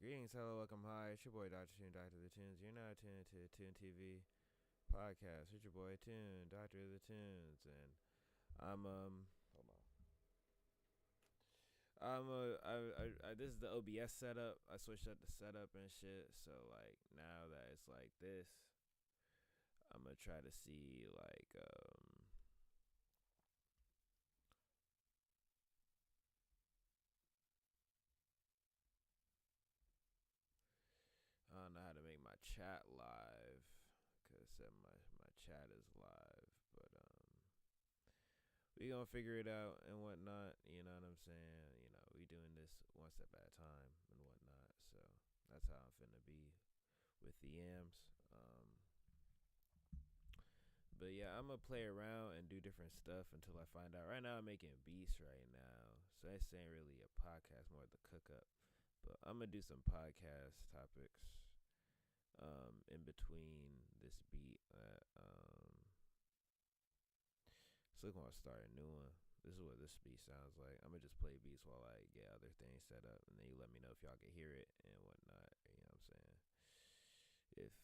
Greetings, hello, welcome, hi. It's your boy Dr. Tune, Doctor of the Tunes. You're now tuned to Tune TV podcast. It's your boy Tune, Doctor of the Tunes, and I'm hold on. This is the OBS setup. I switched up the setup and shit. So like now that it's like this, I'm gonna try to see I don't know how to make my chat live, cause my chat is live, but we gonna figure it out and whatnot. You know what I'm saying? You know, we doing this one step at a time and whatnot. So that's how I'm finna be with the yams. But yeah, I'm gonna play around and do different stuff until I find out. Right now, I'm making beats right now, so this ain't really a podcast, more the cook up. But I'm gonna do some podcast topics in between this beat. So we're gonna start a new one. This is what this beat sounds like. I'm gonna just play beats while I get other things set up, and then you let me know if y'all can hear it and whatnot. You know what I'm saying? If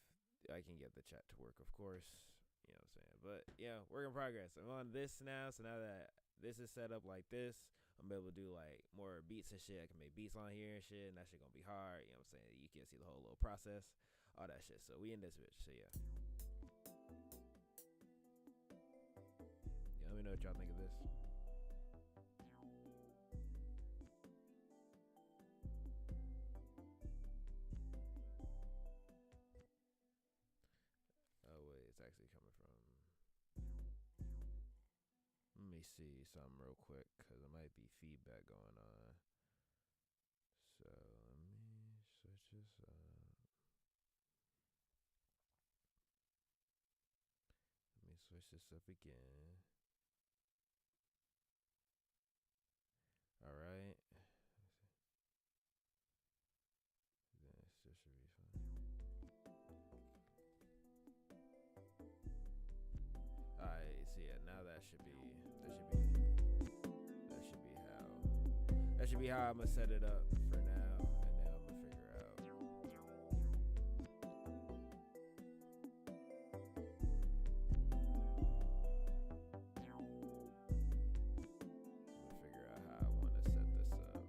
I can get the chat to work, of course. You know what I'm saying? But yeah, work in progress. I'm on this now, so now that this is set up like this, I'm able to do like more beats and shit. I can make beats on here and shit, and that shit gonna be hard. You know what I'm saying? You can see the whole little process, all that shit. So we in this bitch. So yeah. Yeah, let me know what y'all think of this. Oh wait, it's actually coming from. Let me see something real quick, cause there might be feedback going on. So let me switch this up. Let me switch this up again. All right. Then it still should be fine. All right. So yeah, now that should be how I'm gonna set it up for now, and then I'm gonna figure out. How I want to set this up.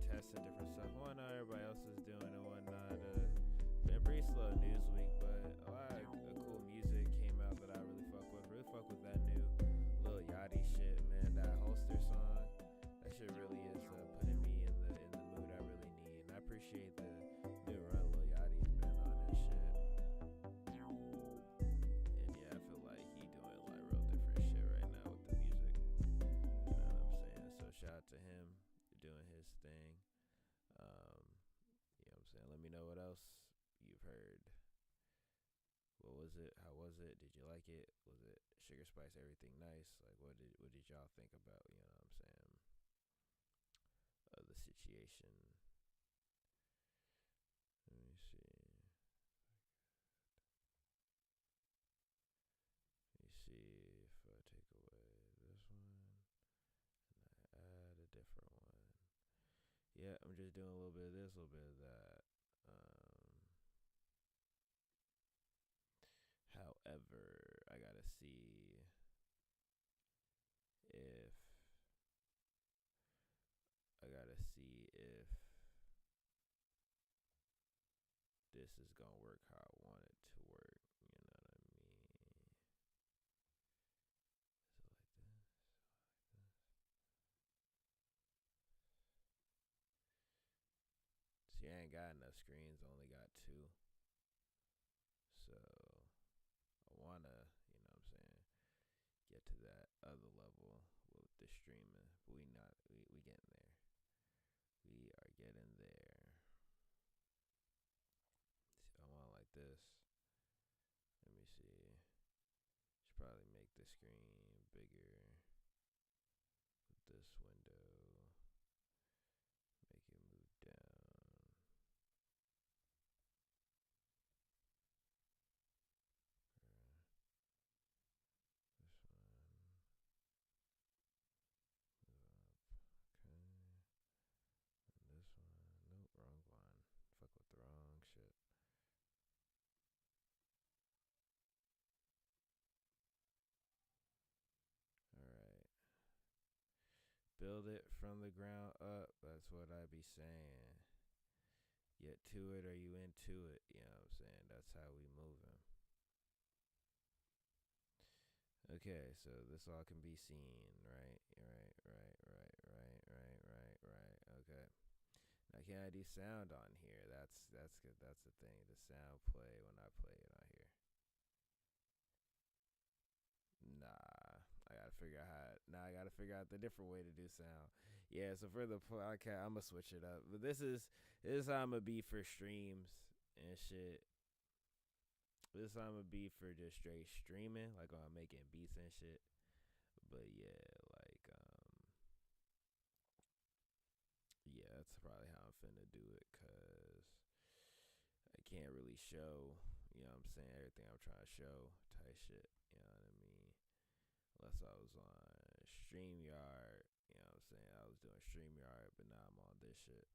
Testing different stuff. I know everybody else is doing and whatnot. Been pretty slow news week, but a lot of cool music came out that I really fuck with. Really fuck with that new Lil Yachty shit, man. That Holster song, that shit really is putting me in the mood I really need. And I appreciate the new run Lil Yachty's been on this shit. And yeah, I feel like he doing like real different shit right now with the music. You know what I'm saying? So shout out to him doing his thing. You know what I'm saying? Let me know what else you've heard. What was it? How was it? Did you like it? Was it sugar spice everything nice? Like what did y'all think about, you know what I'm saying? The situation. Let me see. Let me see if I take away this one and I add a different one. Yeah, I'm just doing a little bit of this, a little bit of that. However, I gotta see if this is gonna work how I want it to work. You know what I mean? So like this. See, I ain't got enough screens. I only got 2. So I wanna, you know what I'm saying, get to that other level with the streaming, but we getting there. bigger with this window. Make it move down. This one. Move up. Okay. And this one. Nope, wrong one. Fuck with the wrong shit. Alright. Build it from the ground up. That's what I be saying. Get to it or you into it. You know what I'm saying? That's how we moving. Okay, so this all can be seen, right? Right. Okay. Now can I do sound on here? That's good. That's the thing. The sound play when I play it on here. Nah, I gotta figure out I gotta figure out the different way to do sound. Yeah, so for the podcast, I'm gonna switch it up. But this is how I'm gonna be for streams and shit. This time would be for just straight streaming, like when I'm making beats and shit. But yeah, like yeah, that's probably how I'm finna do it, cause I can't really show, you know what I'm saying, everything I'm trying to show type shit, you know what I mean? Unless I was on StreamYard, you know what I'm saying? I was doing StreamYard, but now I'm on this shit.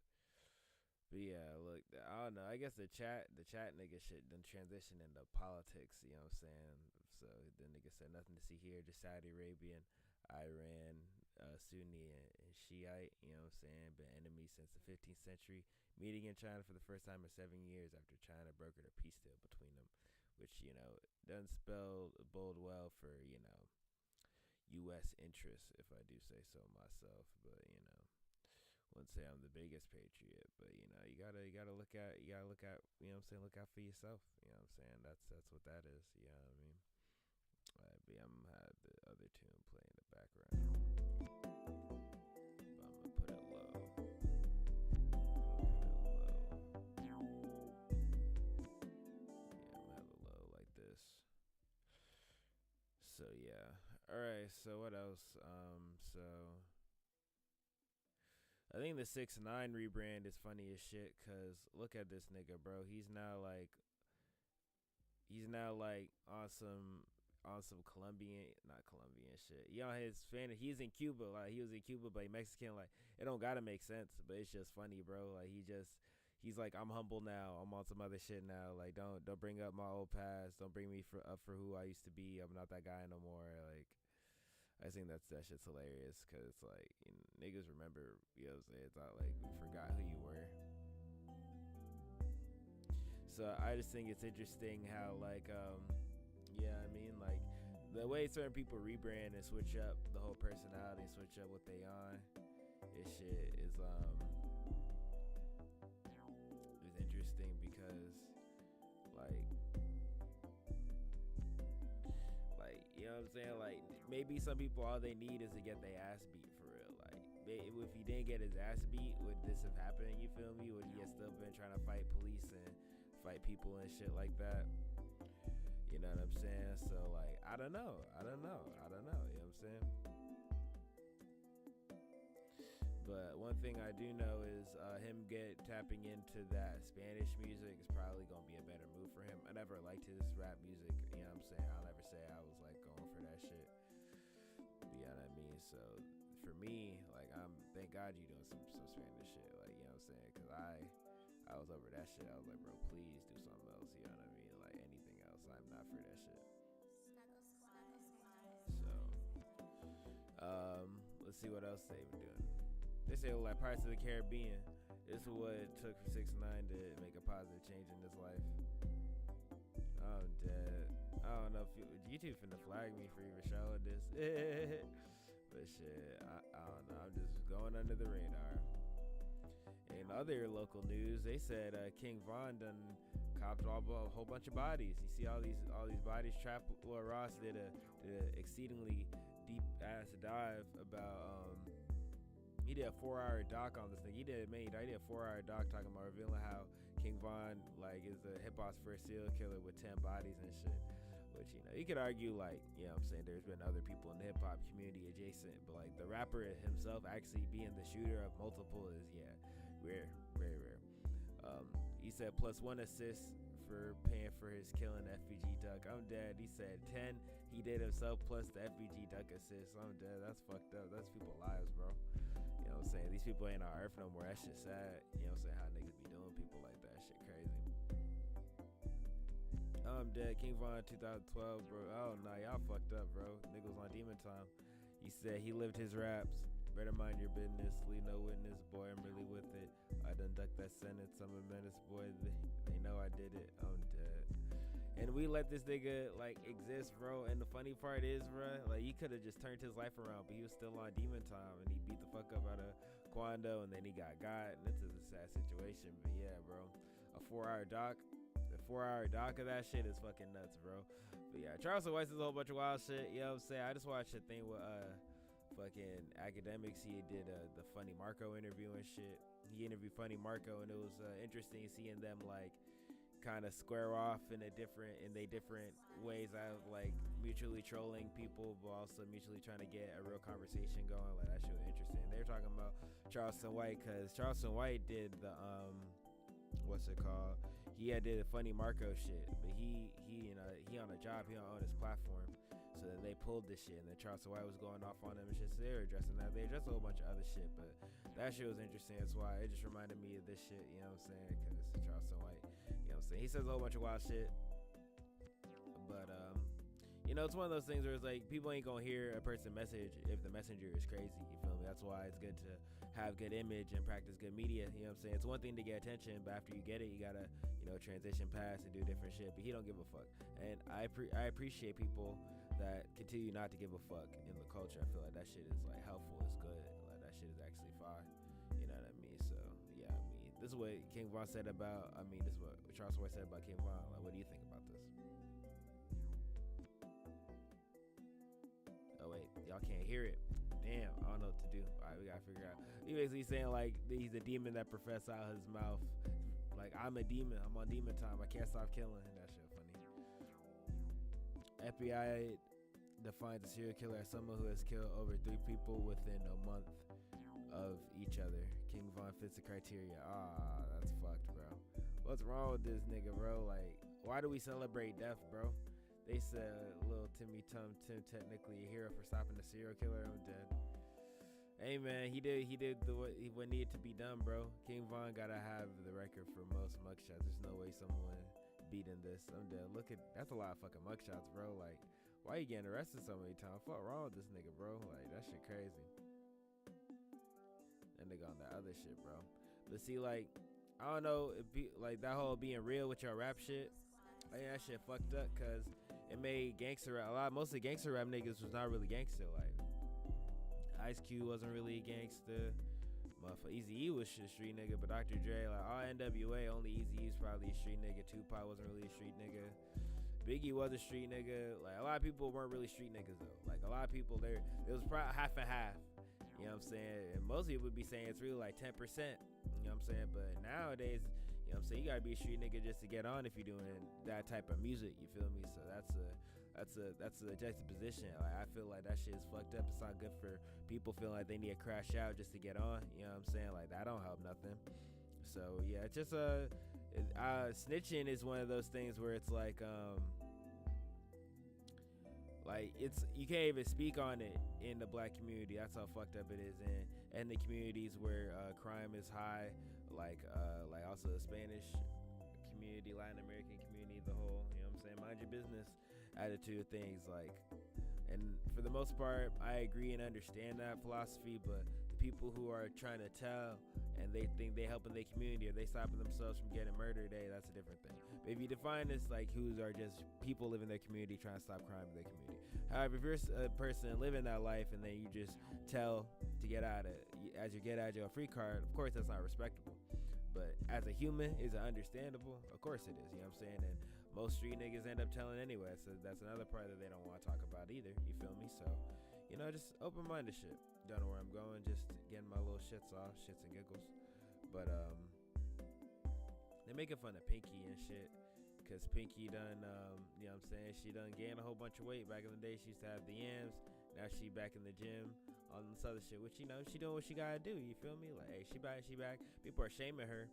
But yeah, look, I don't know. I guess the chat nigga shit done transition into politics, you know what I'm saying? So the nigga said nothing to see here, just Saudi Arabian, Iran, Sunni and Shiite, you know what I'm saying? Been enemies since the 15th century, meeting in China for the first time in 7 years after China brokered a peace deal between them, which, you know, doesn't bode well for, you know, U.S. interests, if I do say so myself, but, you know. Wouldn't say I'm the biggest patriot, but you know, you gotta look at, you know what I'm saying, look out for yourself, you know what I'm saying, that's what that is, you know what I mean. But I'm gonna have the other tune play in the background, but I'm gonna put it low. Yeah, I'm gonna have it low like this. So yeah, alright, so what else? So I think the 6ix9ine rebrand is funny as shit, cause look at this nigga, bro. He's now like on some Colombian, not Colombian shit. You know, his fan, he's in Cuba, like he was in Cuba, but he Mexican. Like it don't gotta make sense, but it's just funny, bro. Like he's like, I'm humble now. I'm on some other shit now. Like don't bring up my old past. Don't bring me up for who I used to be. I'm not that guy no more. Like. I think that shit's hilarious, because like, you know, niggas remember, you know what I'm saying, it's not like we forgot who you were. So I just think it's interesting how like yeah, I mean, like the way certain people rebrand and switch up the whole personality, switch up what they on, this shit is interesting, because like you know what I'm saying, like maybe some people, all they need is to get their ass beat for real. Like if he didn't get his ass beat, would this have happened? You feel me? Would he have still been trying to fight police and fight people and shit like that? You know what I'm saying? So like I don't know, you know what I'm saying? But one thing I do know is him tapping into that Spanish music is probably gonna be a better move for him. I never liked his rap music, you know what I'm saying? I'll never say I was like going for that shit. You know what I mean? So for me, like thank God you doing some Spanish shit, like, you know what I'm saying? Cause I was over that shit. I was like, bro, please do something else, you know what I mean? Like anything else, I'm not for that shit. So let's see what else they've been doing. They say like Pirates of the Caribbean. This is what it took for 6ix9ine to make a positive change in his life. I'm dead. I don't know if YouTube finna flag me for even showing this. But shit, I don't know. I'm just going under the radar. In other local news, they said King Von done copped a whole bunch of bodies. You see all these bodies trapped. Well, Ross did a exceedingly deep ass dive about he did a 4-hour doc on this thing. He did a 4-hour doc talking about revealing how King Von like is the hip hop's first serial killer with 10 bodies and shit. Which, you know, you could argue, like, you know what I'm saying, there's been other people in the hip hop community adjacent, but like the rapper himself actually being the shooter of multiple is, yeah, rare, very rare. He said +1 assist for paying for his killing FBG Duck. I'm dead. He said 10 he did himself plus the FBG Duck assist. I'm dead. That's fucked up. That's people's lives, bro. You know what I'm saying? These people ain't on earth no more. That shit sad. You know what I'm saying? How niggas be doing people like that. Shit crazy. I'm dead. King Von 2012, bro. Oh, nah. Y'all fucked up, bro. Niggas on Demon Time. He said he lived his raps. Better mind your business. Leave no witness, boy. I'm really with it. I done ducked that sentence. I'm a menace, boy. They know I did it. I'm dead. And we let this nigga, like, exist, bro. And the funny part is, bro, like, he could have just turned his life around, but he was still on Demon Time, and he beat the fuck up out of Quando, and then he got and this is a sad situation. But yeah, bro, a 4-hour doc. The 4-hour doc of that shit is fucking nuts, bro. But yeah, Charleston White is a whole bunch of wild shit. You know what I'm saying? I just watched a thing with fucking Academics. He did the Funny Marco interview and shit. He interviewed Funny Marco, and it was interesting seeing them, like, kind of square off in they different ways of, like, mutually trolling people, but also mutually trying to get a real conversation going. Like, that shit was interesting. They were talking about Charleston White, because Charleston White did the what's it called? He did a Funny Marco shit, but he you know, he on a job, he don't own his platform. So then they pulled this shit, and then Charleston White was going off on them and shit. So they were addressing that. They addressed a whole bunch of other shit, but that shit was interesting. That's why it just reminded me of this shit, you know what I'm saying? Because Charleston White, you know what I'm saying? He says a whole bunch of wild shit, but you know, it's one of those things where it's like people ain't gonna hear a person message if the messenger is crazy. You feel me? That's why it's good to have good image and practice good media. You know what I'm saying? It's one thing to get attention, but after you get it, you gotta, you know, transition past and do different shit. But he don't give a fuck, and I appreciate people that continue not to give a fuck in the culture. I feel like that shit is, like, helpful. It's good. Like, that shit is actually fire. You know what I mean? So yeah, I mean, this is what King Von said about. I mean, this is what Charles White said about King Von. Like, what do you think about this? Oh wait, y'all can't hear it. Damn, I don't know what to do. All right, we gotta figure out. He basically saying, like, he's a demon that professes out his mouth. Like, I'm a demon. I'm on Demon Time. I can't stop killing. That shit funny. FBI defines a serial killer as someone who has killed over 3 people within a month of each other. King Von fits the criteria. Ah, that's fucked, bro. What's wrong with this nigga, bro? Like, why do we celebrate death, bro? They said little Tim technically a hero for stopping the serial killer. I'm dead. Hey man, he did what needed to be done, bro. King Von gotta have the record for most mugshots. There's no way someone beating this. I'm dead. Look at, that's a lot of fucking mugshots, bro. Like, why you getting arrested so many times? Fuck wrong with this nigga, bro? Like, that shit crazy. That nigga on that other shit, bro. But see, like, I don't know, like, that whole being real with your rap shit, like, that shit fucked up, cause it made gangster rap, most of the gangster rap niggas was not really gangster. Like, Ice Cube wasn't really a gangster. Motherfucker, Eazy-E was a street nigga, but Dr. Dre, like, all NWA, only Eazy-E's probably a street nigga. Tupac wasn't really a street nigga. Biggie was a street nigga. Like, a lot of people weren't really street niggas though. Like, a lot of people there, it was probably half and half. You know what I'm saying? And most people would be saying it's really like 10%. You know what I'm saying? But nowadays, you know what I'm saying, you gotta be a street nigga just to get on if you're doing that type of music. You feel me? So that's a juxtaposition. Like, I feel like that shit is fucked up. It's not good for people feeling like they need to crash out just to get on. You know what I'm saying? Like, that don't help nothing. So yeah, it's just snitching is one of those things where it's like it's, you can't even speak on it in the black community. That's how fucked up it is. And the communities where crime is high, like also the Spanish community, Latin American community, the whole, you know what I'm saying, mind your business attitude of things. Like, and for the most part, I agree and understand that philosophy, but the people who are trying to tell and they think they helping their community or they stopping themselves from getting murdered, that's a different thing. But if you define this like who are just people living in their community trying to stop crime in their community. However, if you're a person living that life and then you just tell to get out of, as you get out of jail free card, of course that's not respectable. But as a human, is it understandable? Of course it is, you know what I'm saying? And most street niggas end up telling anyway, so that's another part that they don't want to talk about either, you feel me? So, you know, just open-minded shit. Don't know where I'm going, just getting my little shits off, shits and giggles. But, they're making fun of Pinky and shit. Cause Pinky done, you know what I'm saying? She done gained a whole bunch of weight. Back in the day, she used to have the yams. Now she back in the gym on this other shit. Which, you know, she doing what she gotta do. You feel me? Like, hey, she back, she back. People are shaming her.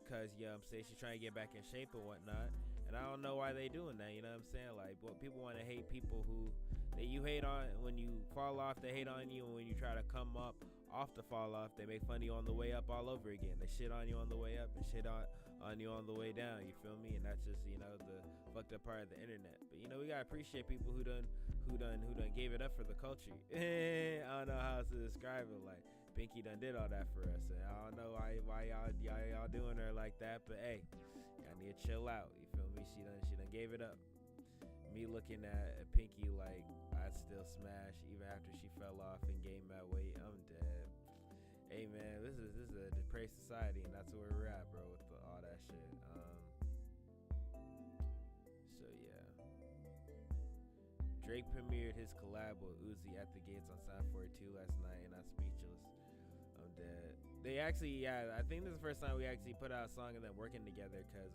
Cause, you know what I'm saying? She's trying to get back in shape and whatnot. And I don't know why they doing that. You know what I'm saying? Like, people want to hate people who that you hate on. When you fall off, they hate on you. And when you try to come up off the fall off, they make fun of you on the way up all over again. They shit on you on the way up and shit on you on the way down. You feel me? And that's just, you know, the fucked up part of the internet. But, you know, we gotta appreciate people who done gave it up for the culture. I don't know how else to describe it. Like, Pinky done did all that for us. And I don't know why y'all doing her like that. But hey, y'all need to chill out. You feel me? She done gave it up. Me looking at Pinky like I'd still smash even after she fell off and gained that weight. I'm dead. Hey man, this is a depraved society, and that's where we're at, bro, with all that shit. So yeah, Drake premiered his collab with Uzi at the gates on Sound 42 last night, and I'm speechless. I'm dead. They actually, yeah, I think this is the first time we actually put out a song and then working together, cause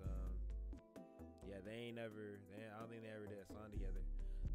yeah, I don't think they ever did a song together.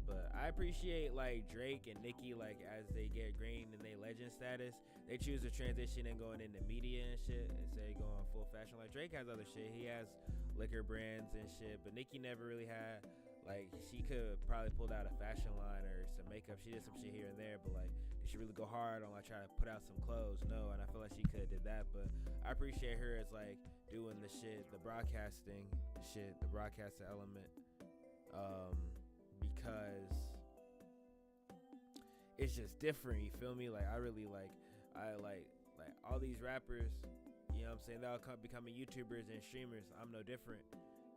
But I appreciate like Drake and Nicki, like as they get green and they legend status, they choose to transition and going into media and shit instead of going full fashion. Like Drake has other shit, he has liquor brands and shit, but Nicki never really had, like, she could probably pulled out a fashion line or some makeup. She did some shit here and there, but like, did she really go hard on like trying to put out some clothes? No, and I feel like she could have did that. But I appreciate her as like doing the shit, the broadcasting shit, the broadcasting element, because it's just different. You feel me? Like I like all these rappers. You know what I'm saying? They'll come becoming YouTubers and streamers. I'm no different.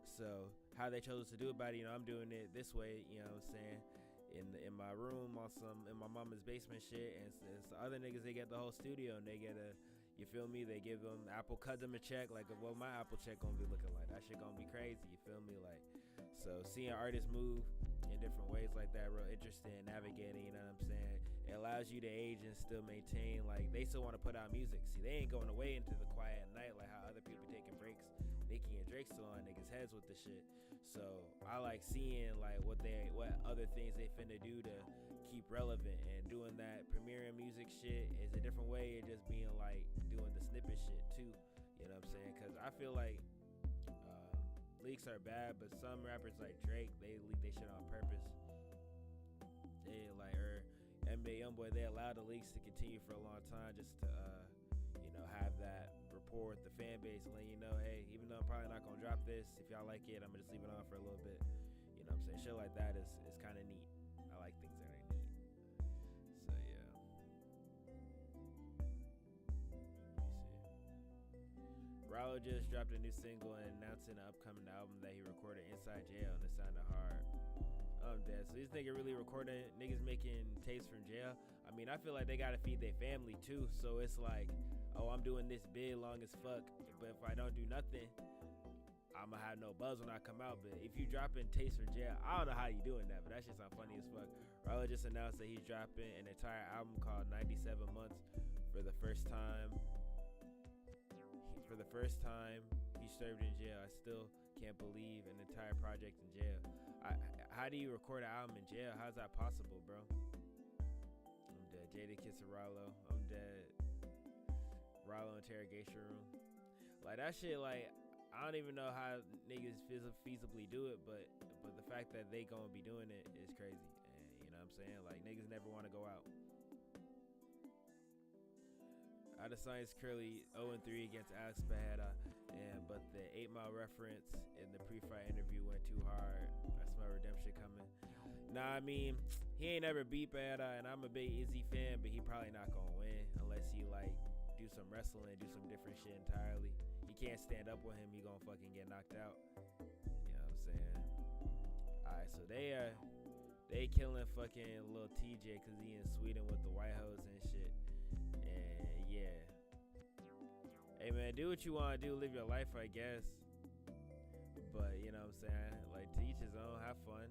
So how they chose to do about it, you know, I'm doing it this way, you know what I'm saying, in my room in my mama's basement shit, and so other niggas, they get the whole studio and they get you feel me, they give them, Apple cut them a check, like what my Apple check gonna be looking like. That shit gonna be crazy, you feel me? Like, so seeing artists move in different ways like that, real interesting, navigating, you know what I'm saying? It allows you to age and still maintain, like, they still want to put out music. See, they ain't going away into the quiet night like how other people taking breaks. Nicki and Drake still on niggas' heads with the shit. So I like seeing like what other things they finna do to keep relevant, and doing that premiering music shit is a different way of just being like doing the snippet shit too. You know what I'm saying? Cause I feel like leaks are bad, but some rappers like Drake, they leak they shit on purpose. They like NBA Youngboy, they allow the leaks to continue for a long time just to you know, have that rapport with the fan base and let you know, hey, even though I'm probably not gonna drop this, if y'all like it, I'm gonna just leave it on for a little bit. You know what I'm saying? Shit like that is kind of neat. I like things that are neat. So yeah. Let me see. Rallo just dropped a new single and announcing an upcoming album that he recorded inside jail, and it sounded hard. I'm dead. So these niggas really recording, niggas making tapes from jail. I mean, I feel like they gotta feed their family too. So it's like, oh, I'm doing this big long as fuck, but if I don't do nothing, I'ma have no buzz when I come out. But if you dropping tapes from jail, I don't know how you doing that, but that shit sound funny as fuck. Rallo just announced that he's dropping an entire album called 97 Months for the first time. He served in jail. I still can't believe an entire project in jail. How do you record an album in jail? How's that possible, bro? I'm dead. Jadakiss and Rallo. I'm dead. Rallo interrogation room. Like that shit, like I don't even know how niggas feasibly do it, but the fact that they gonna be doing it is crazy. And you know what I'm saying? Like niggas never want to go out. Out of Science Curly 0-3 against Alex Pajeda, but the 8 Mile reference in the pre-fight interview went too hard. I smell redemption coming. Nah, I mean, he ain't ever beat Pajeda, and I'm a big Izzy fan, but he probably not gonna win unless he like do some wrestling, do some different shit entirely. He can't stand up with him, he gonna fucking get knocked out. You know what I'm saying? Alright, so they killing fucking little TJ because he in Sweden with the white hoes and shit. And yeah. Hey man, do what you want to do, live your life, I guess. But you know what I'm saying? Like to each his own, have fun.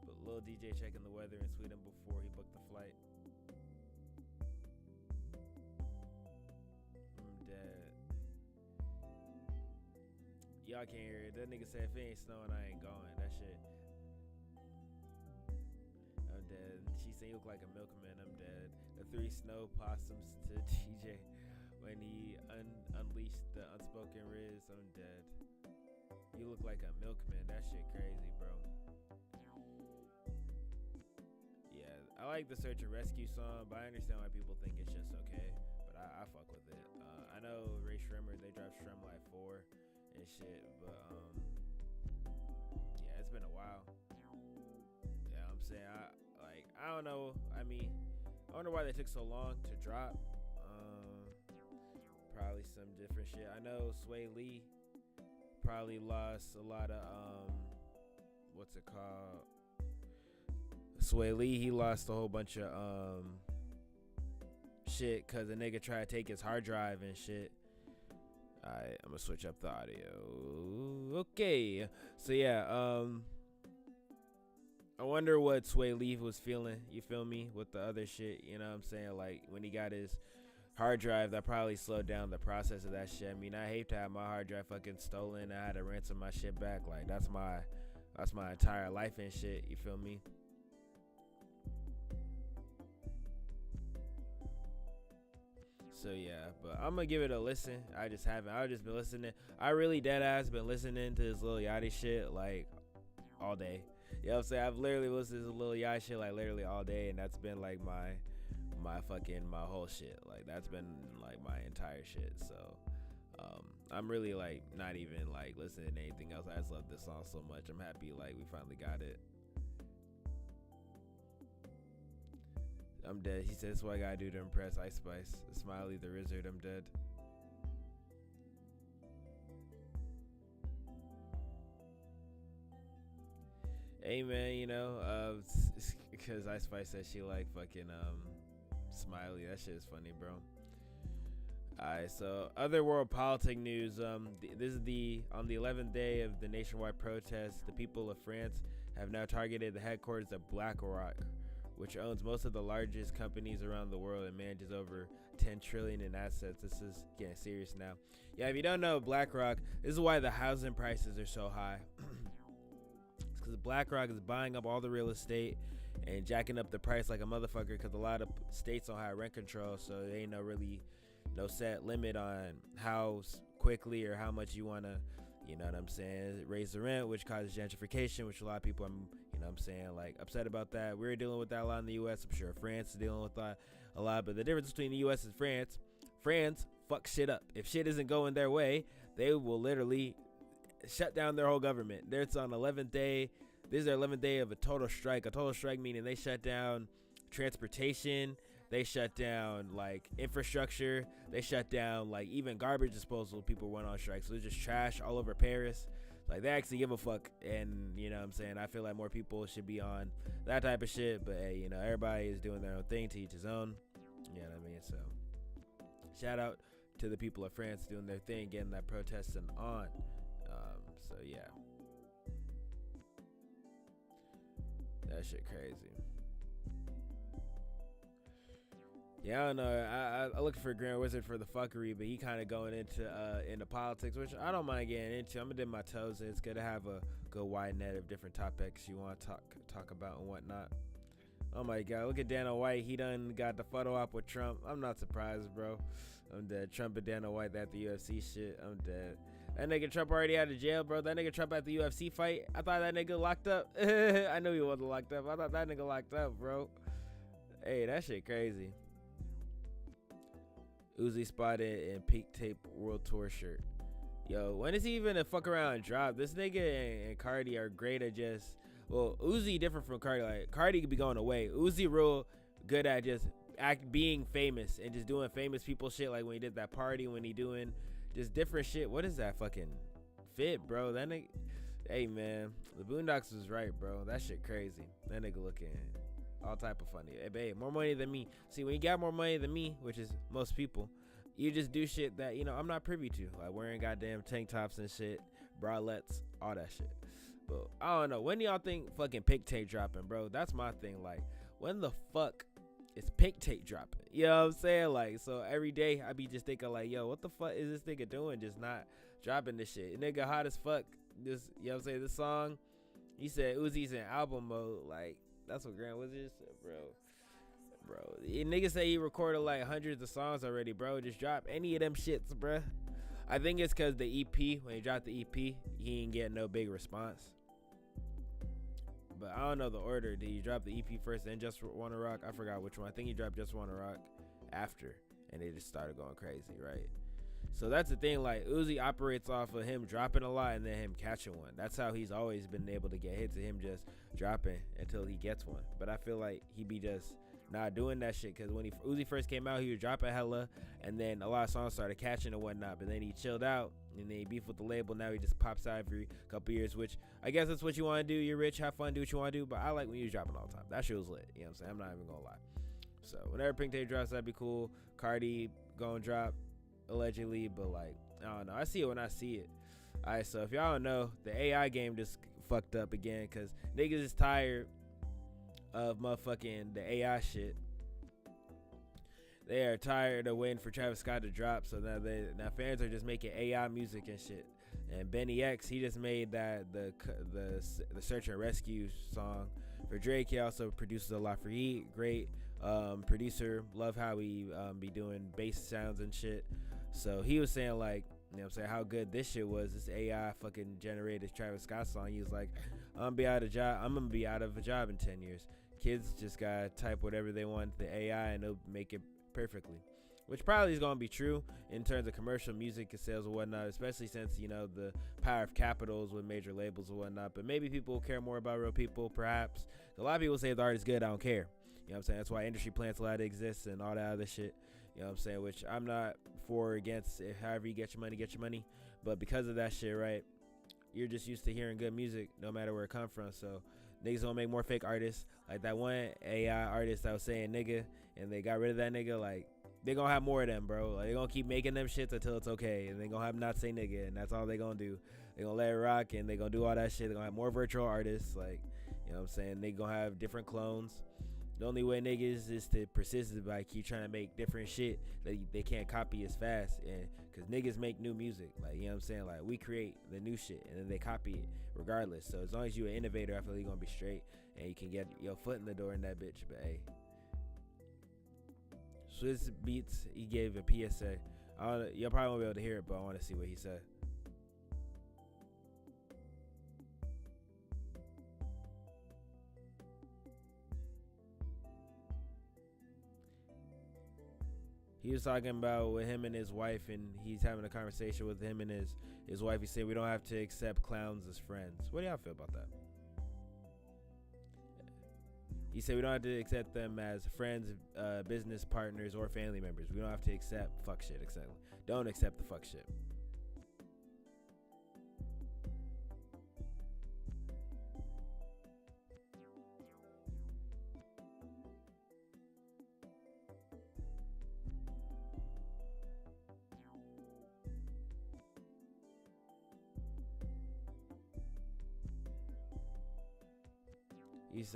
But Lil DJ checking the weather in Sweden before he booked the flight. I'm dead. Y'all can't hear it. That nigga said if it ain't snowing, I ain't going. That shit. I'm dead. She said you look like a milkman. I'm dead. The three snow possums to TJ when he unleashed the unspoken riz. I'm dead. You look like a milkman. That shit crazy, bro. Yeah, I like the search and rescue song, but I understand why people think it's just okay. But I fuck with it. I know Ray Shrimmer, they dropped Shrimmer like 4 and shit, but yeah, it's been a while. Yeah, I'm saying I don't know. I mean, I wonder why they took so long to drop. Probably some different shit. I know Sway Lee probably lost a lot of what's it called? Sway Lee, he lost a whole bunch of shit because the nigga tried to take his hard drive and shit. Alright, I'm gonna switch up the audio. Okay, so yeah, I wonder what Sway Lee was feeling, you feel me, with the other shit, you know what I'm saying? Like, when he got his hard drive, that probably slowed down the process of that shit. I mean, I hate to have my hard drive fucking stolen. I had to ransom my shit back. Like, that's my entire life and shit, you feel me? So yeah, but I'm gonna give it a listen. I just haven't. I've just been listening. I really dead ass been listening to this Lil Yachty shit like all day. You know what I'm saying? I've literally listened to this Lil Yachty shit like literally all day, and that's been like my whole shit. Like that's been like my entire shit. So I'm really like not even like listening to anything else. I just love this song so much. I'm happy like we finally got it. I'm dead. He said, that's what I gotta do to impress Ice Spice. Smiley the Wizard, I'm dead. Hey man, you know, because Ice Spice said she like fucking Smiley. That shit is funny, bro. Alright, so other world politic news. This is on the 11th day of the nationwide protest. The people of France have now targeted the headquarters of BlackRock, which owns most of the largest companies around the world and manages over 10 trillion in assets. This is getting serious now. Yeah, if you don't know BlackRock, this is why the housing prices are so high. It's because BlackRock is buying up all the real estate and jacking up the price like a motherfucker because a lot of states don't have rent control, so there ain't no set limit on how quickly or how much you want to, you know what I'm saying, raise the rent, which causes gentrification, which a lot of people are, you know what I'm saying, like upset about that. We're dealing with that a lot in the U.S. I'm sure France is dealing with that a lot, but the difference between the U.S. and France fuck shit up. If shit isn't going their way, they will literally shut down their whole government. It's on 11th day. This is their 11th day of a total strike. A total strike meaning they shut down transportation. They shut down like infrastructure. They shut down like even garbage disposal. People went on strike. So there's just trash all over Paris. Like they actually give a fuck. And you know what I'm saying? I feel like more people should be on that type of shit. But hey, you know, everybody is doing their own thing, to each his own. You know what I mean? So shout out to the people of France doing their thing, getting that protesting on. So yeah. That shit crazy. Yeah, I don't know. I looked for Grand Wizard for the fuckery, but he kind of going into politics, which I don't mind getting into. I'm gonna dip my toes in. It's good to have a good wide net of different topics you want to talk about and whatnot. Oh my God, look at Dana White. He done got the photo op with Trump. I'm not surprised, bro. I'm dead. Trump and Dana White at the UFC shit. I'm dead. That nigga Trump already out of jail, bro. That nigga Trump at the UFC fight. I thought that nigga locked up. I knew he wasn't locked up. I thought that nigga locked up, bro. Hey, that shit crazy. Uzi spotted in Peak Tape World Tour shirt. Yo, when is he even a fuck around and drop? This nigga and Cardi are great at just, well, Uzi different from Cardi. Like Cardi could be going away. Uzi real good at just being famous and just doing famous people shit. Like when he did that party, when he doing just different shit. What is that fucking fit, bro? That nigga, hey man, the Boondocks was right, bro. That shit crazy. That nigga looking all type of funny. Hey, babe, more money than me. See, when you got more money than me, which is most people, you just do shit that, you know, I'm not privy to. Like wearing goddamn tank tops and shit, bralettes, all that shit. But I don't know. When do y'all think fucking Pick Tape dropping, bro? That's my thing. Like, when the fuck it's Pink Tape dropping. You know what I'm saying? Like, so every day I be just thinking like, yo, what the fuck is this nigga doing? Just not dropping this shit. Nigga hot as fuck. This, you know what I'm saying? This song, he said Uzi's in album mode. Like, that's what Grand Wizard said, bro. Nigga say he recorded like hundreds of songs already, bro. Just drop any of them shits, bro. I think it's because the EP, when he dropped the EP, he ain't getting no big response. But I don't know the order. Did he drop the EP first, then Just Wanna Rock? I forgot which one. I think he dropped Just Wanna Rock after, and they just started going crazy, right? So that's the thing. Like, Uzi operates off of him dropping a lot and then him catching one. That's how he's always been able to get hits, to him just dropping until he gets one. But I feel like he be just not doing that shit, because when Uzi first came out, he was dropping hella, and then a lot of songs started catching and whatnot. But then he chilled out, and then he beefed with the label. Now he just pops out every couple years, which I guess that's what you want to do. You're rich, have fun, do what you want to do. But I like when you're dropping all the time. That shit was lit. You know what I'm saying? I'm not even gonna lie. So whenever Pink Tape drops, that'd be cool. Cardi gonna drop allegedly, but like, I don't know. I see it when I see it. All right, so if y'all don't know, the AI game just fucked up again, because niggas is tired of motherfucking the AI shit. They are tired of waiting for Travis Scott to drop, so now fans are just making AI music and shit. And Benny X, he just made that the Search and Rescue song for Drake. He also produces a lot for Heat. Great producer. Love how he be doing bass sounds and shit. So he was saying like, you know what I'm saying, how good this shit was. This AI fucking generated Travis Scott song. He was like, I'm gonna be out of a job in 10 years. Kids just gotta type whatever they want the AI and they'll make it perfectly. Which probably is gonna be true in terms of commercial music and sales and whatnot, especially since, you know, the power of capitals with major labels and whatnot. But maybe people will care more about real people, perhaps. A lot of people say if the art is good, I don't care. You know what I'm saying? That's why industry plants allowed to exist and all that other shit. You know what I'm saying? Which I'm not for or against. However you get your money, get your money. But because of that shit, right, you're just used to hearing good music no matter where it comes from. So niggas gonna make more fake artists. Like that one AI artist that was saying nigga, and they got rid of that nigga. Like, they gonna have more of them, bro. Like, they gonna keep making them shits until it's okay. And they gonna have not say nigga, and that's all they gonna do. They gonna let it rock, and they gonna do all that shit. They gonna have more virtual artists. Like, you know what I'm saying? They gonna have different clones. The only way niggas is to persist is by keep trying to make different shit that they can't copy as fast. And because niggas make new music, like, you know what I'm saying? Like, we create the new shit and then they copy it regardless. So as long as you're an innovator, I feel like you're gonna be straight and you can get your foot in the door in that bitch. But hey, Swizz Beatz, he gave a PSA. Y'all probably won't be able to hear it, but I want to see what he said. He was talking about with him and his wife, and he's having a conversation with him and his wife. He said, we don't have to accept clowns as friends. What do y'all feel about that? He said we don't have to accept them as friends, business partners, or family members. We don't have to accept fuck shit. Don't accept the fuck shit.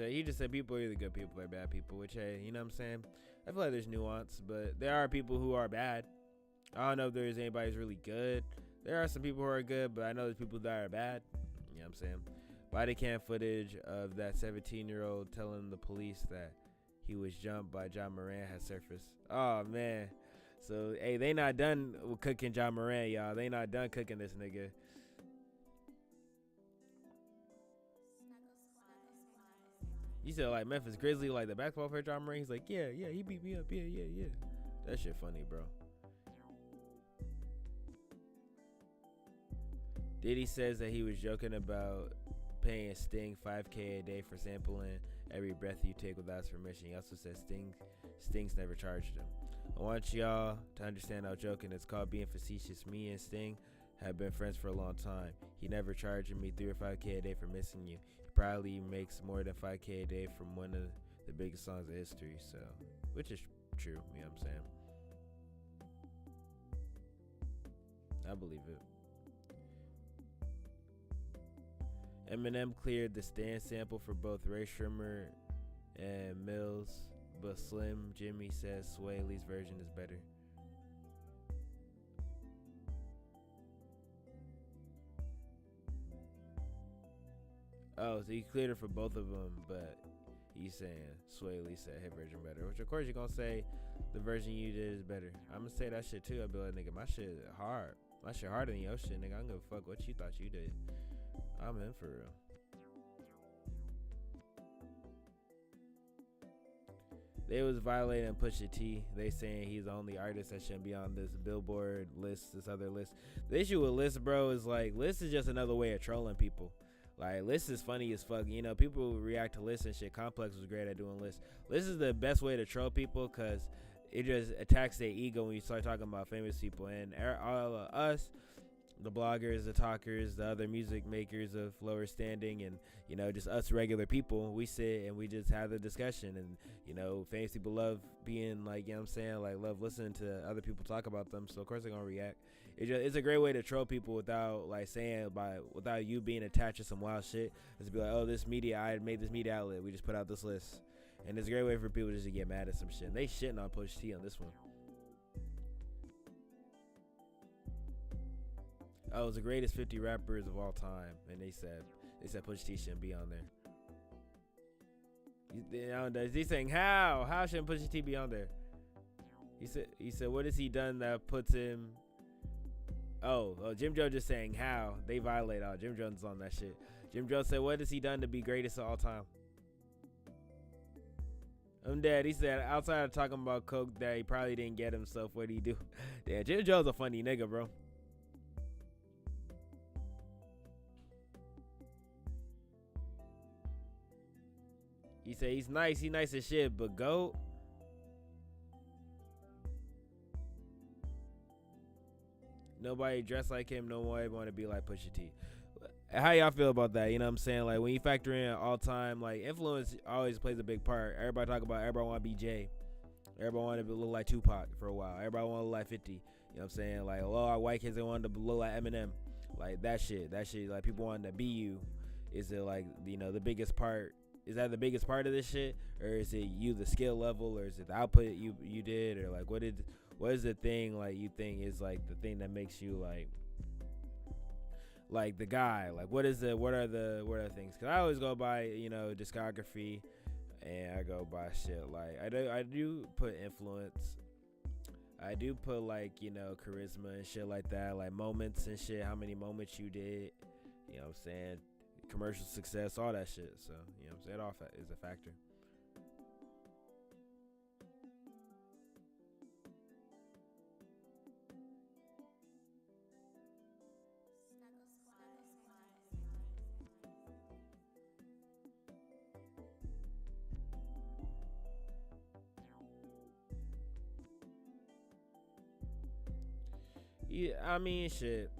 He just said people are either good people or bad people, which, hey, you know what I'm saying? I feel like there's nuance, but there are people who are bad. I don't know if there's anybody who's really good. There are some people who are good, but I know there's people that are bad. You know what I'm saying? Body cam footage of that 17-year-old telling the police that he was jumped by John Moran has surfaced. Oh, man. So, hey, they not done with cooking John Moran, y'all. They not done cooking this nigga. You said like Memphis Grizzly, like the basketball player John Moran. He's like, yeah, he beat me up, yeah. That shit funny, bro. Diddy says that he was joking about paying Sting $5,000 a day for sampling every breath you take without his permission. He also says Sting's never charged him. I want y'all to understand how joking it's called being facetious. Me and Sting have been friends for a long time. He never charged me $3 or $5,000 a day for missing you. Probably makes more than $5,000 a day from one of the biggest songs of history, so, which is true, you know what I'm saying? I believe it. Eminem cleared the Stan sample for both Ray Shrimmer and Mills, but Slim Jimmy says Sway Lee's version is better. Oh, so he cleared it for both of them, but he's saying Sway Lee said his version better. Which of course you're gonna say the version you did is better. I'm gonna say that shit too. I'll be like, nigga, my shit hard. My shit harder than your shit, nigga. I don't give a fuck what you thought you did. I'm in for real. They was violating Pusha T. They saying he's the only artist that shouldn't be on this Billboard list, this other list. The issue with List, bro, is like List is just another way of trolling people. Like List is funny as fuck. You know, people react to List and shit. Complex was great at doing List. List is the best way to troll people because it just attacks their ego when you start talking about famous people. And all of us, the bloggers, the talkers, the other music makers of lower standing, and you know, just us regular people, we sit and we just have the discussion. And you know, famous people love being like, you know what I'm saying, like love listening to other people talk about them, so of course they're gonna react. It's a great way to troll people without like saying without you being attached to some wild shit. It's be like, oh, this media, I made this media outlet, we just put out this list. And it's a great way for people just to get mad at some shit. And they shitting on Pusha T on this one. Oh, it was the greatest 50 rappers of all time, and they said Pusha T shouldn't be on there. He's saying how shouldn't Pusha T be on there? He said what has he done that puts him? Oh, Jim Jones just saying how they violate. Oh, Jim Jones is on that shit. Jim Jones said what has he done to be greatest of all time? I'm dead. He said outside of talking about coke that he probably didn't get himself. What did he do? Damn, Jim Jones a funny nigga, bro. He said he's nice as shit, but GOAT. Nobody dressed like him. Nobody want to be like Pusha T. How y'all feel about that? You know what I'm saying? Like when you factor in all time, like influence always plays a big part. Everybody talk about everybody want to be Jay. Everybody want to look like Tupac for a while. Everybody want to look like 50. You know what I'm saying? Like a lot of white kids, they wanted to look like Eminem. Like that shit, like people wanting to be you. Is it like, you know, the biggest part? Is that the biggest part of this shit, or is it you, the skill level, or is it the output you did, or like what is the thing like you think is like the thing that makes you like the guy? Like what are the things? Cause I always go by, you know, discography, and I go by shit like I do put influence. I do put like, you know, charisma and shit like that, like moments and shit, how many moments you did, you know what I'm saying? Commercial success, all that shit. So, you know what I'm saying? It all is a factor. Yeah, I mean, shit.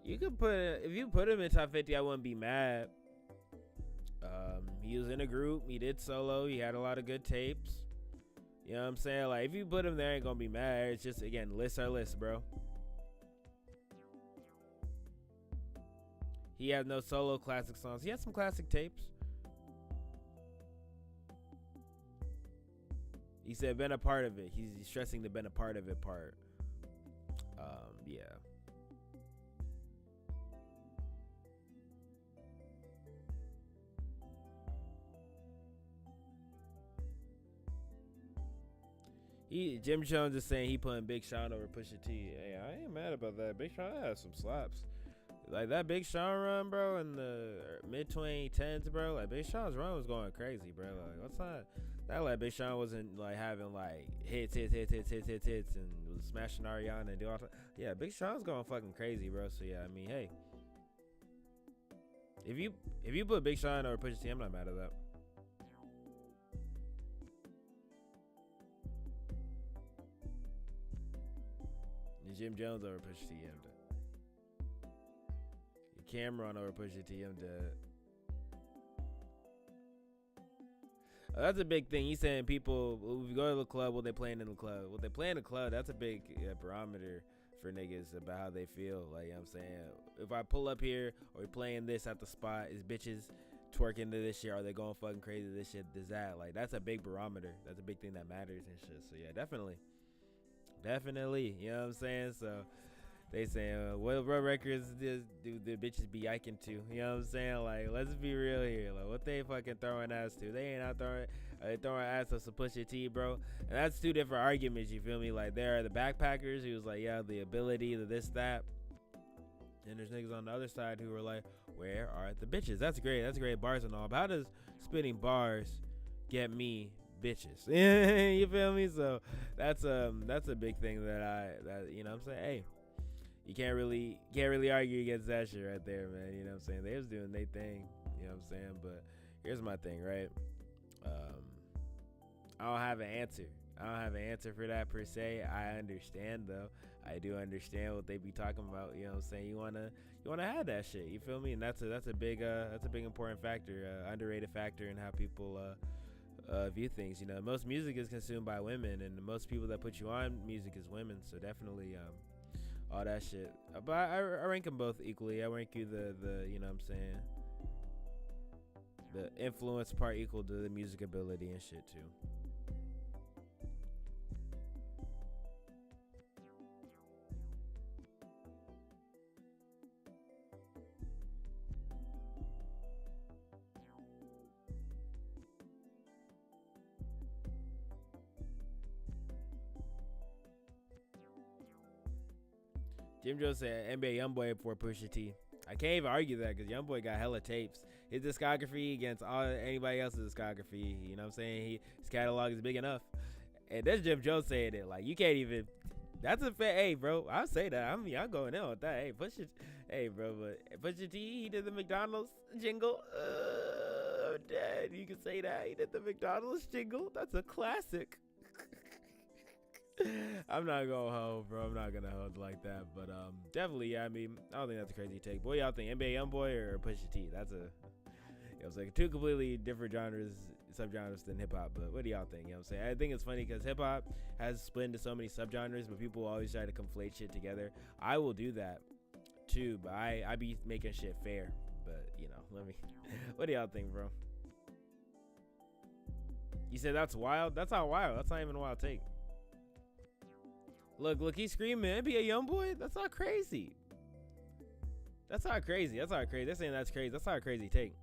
You could if you put him in top 50, I wouldn't be mad. He was in a group. He did solo. He had a lot of good tapes. You know what I'm saying? Like, if you put him there, I ain't gonna be mad. It's just, again, lists are lists, bro. He had no solo classic songs. He had some classic tapes. He said been a part of it. He's stressing the been a part of it part. Yeah. Jim Jones is saying he putting Big Sean over Pusha T. Hey, I ain't mad about that. Big Sean has some slaps. Like that Big Sean run, bro, in the mid 2010s, bro. Like Big Sean's run was going crazy, bro. Like what's that? Like Big Sean wasn't like having like hits, and was smashing Ariana and do all that. Yeah, Big Sean's going fucking crazy, bro. So yeah, I mean, hey, if you put Big Sean over Pusha T, I'm not mad at that. Jim Jones over Pusha T, I'm dead. Cameron over Pusha T, I'm dead. That's a big thing. He's saying people, if you go to the club, what they playing in the club? What they play in the club, that's a big barometer for niggas about how they feel. Like, you know what I'm saying? If I pull up here or we playing this at the spot, is bitches twerking to this shit? Are they going fucking crazy to this shit? This that, like, that's a big barometer. That's a big thing that matters and shit. So yeah, definitely. You know what I'm saying? So they saying, what records do the bitches be yiking to? You know what I'm saying? Like, let's be real here. Like, what they fucking throwing ass to? They ain't out throwing ass to some Pusha T, bro. And that's two different arguments, you feel me? Like, there are the backpackers who was like, yeah, the ability, the this, that. And there's niggas on the other side who were like, where are the bitches? That's great. That's great bars and all. But how does spitting bars get me bitches? You feel me? So that's a big thing that you know what I'm saying? Hey, you can't really argue against that shit right there, man. You know what I'm saying? They was doing their thing. You know what I'm saying? But here's my thing, right? I don't have an answer. I don't have an answer for that per se. I understand though. I do understand what they be talking about. You know what I'm saying? You wanna have that shit. You feel me? And that's a big important factor, underrated factor in how people view things. You know, most music is consumed by women, and most people that put you on music is women. So definitely all that shit. But I rank them both equally. I rank you the you know what I'm saying, the influence part equal to the music ability and shit too. Jim Joe said NBA YoungBoy before Pusha T. I can't even argue that because YoungBoy got hella tapes. His discography against anybody else's discography, you know what I'm saying? His catalog is big enough. And that's Jim Joe saying it. Like, you can't even. That's a fair. Hey, bro, I'll say that. I'm going in with that. Hey, Pusha. Hey, bro, but Pusha T, he did the McDonald's jingle. Dad, you can say that. He did the McDonald's jingle. That's a classic. I'm not gonna hold, bro. I'm not gonna hold like that, but definitely, yeah. I mean, I don't think that's a crazy take. Boy, y'all think NBA YoungBoy or Pusha T? That's it was like two completely different subgenres than hip hop. But what do y'all think? You know what I'm saying? I think it's funny because hip hop has split into so many subgenres, but people always try to conflate shit together. I will do that too, but I be making shit fair. But you know, what do y'all think, bro? You said that's wild. That's not wild. That's not even a wild take. Look, he's screaming, NBA YoungBoy? That's not crazy. That's not crazy. They're saying that's crazy. That's not a crazy take.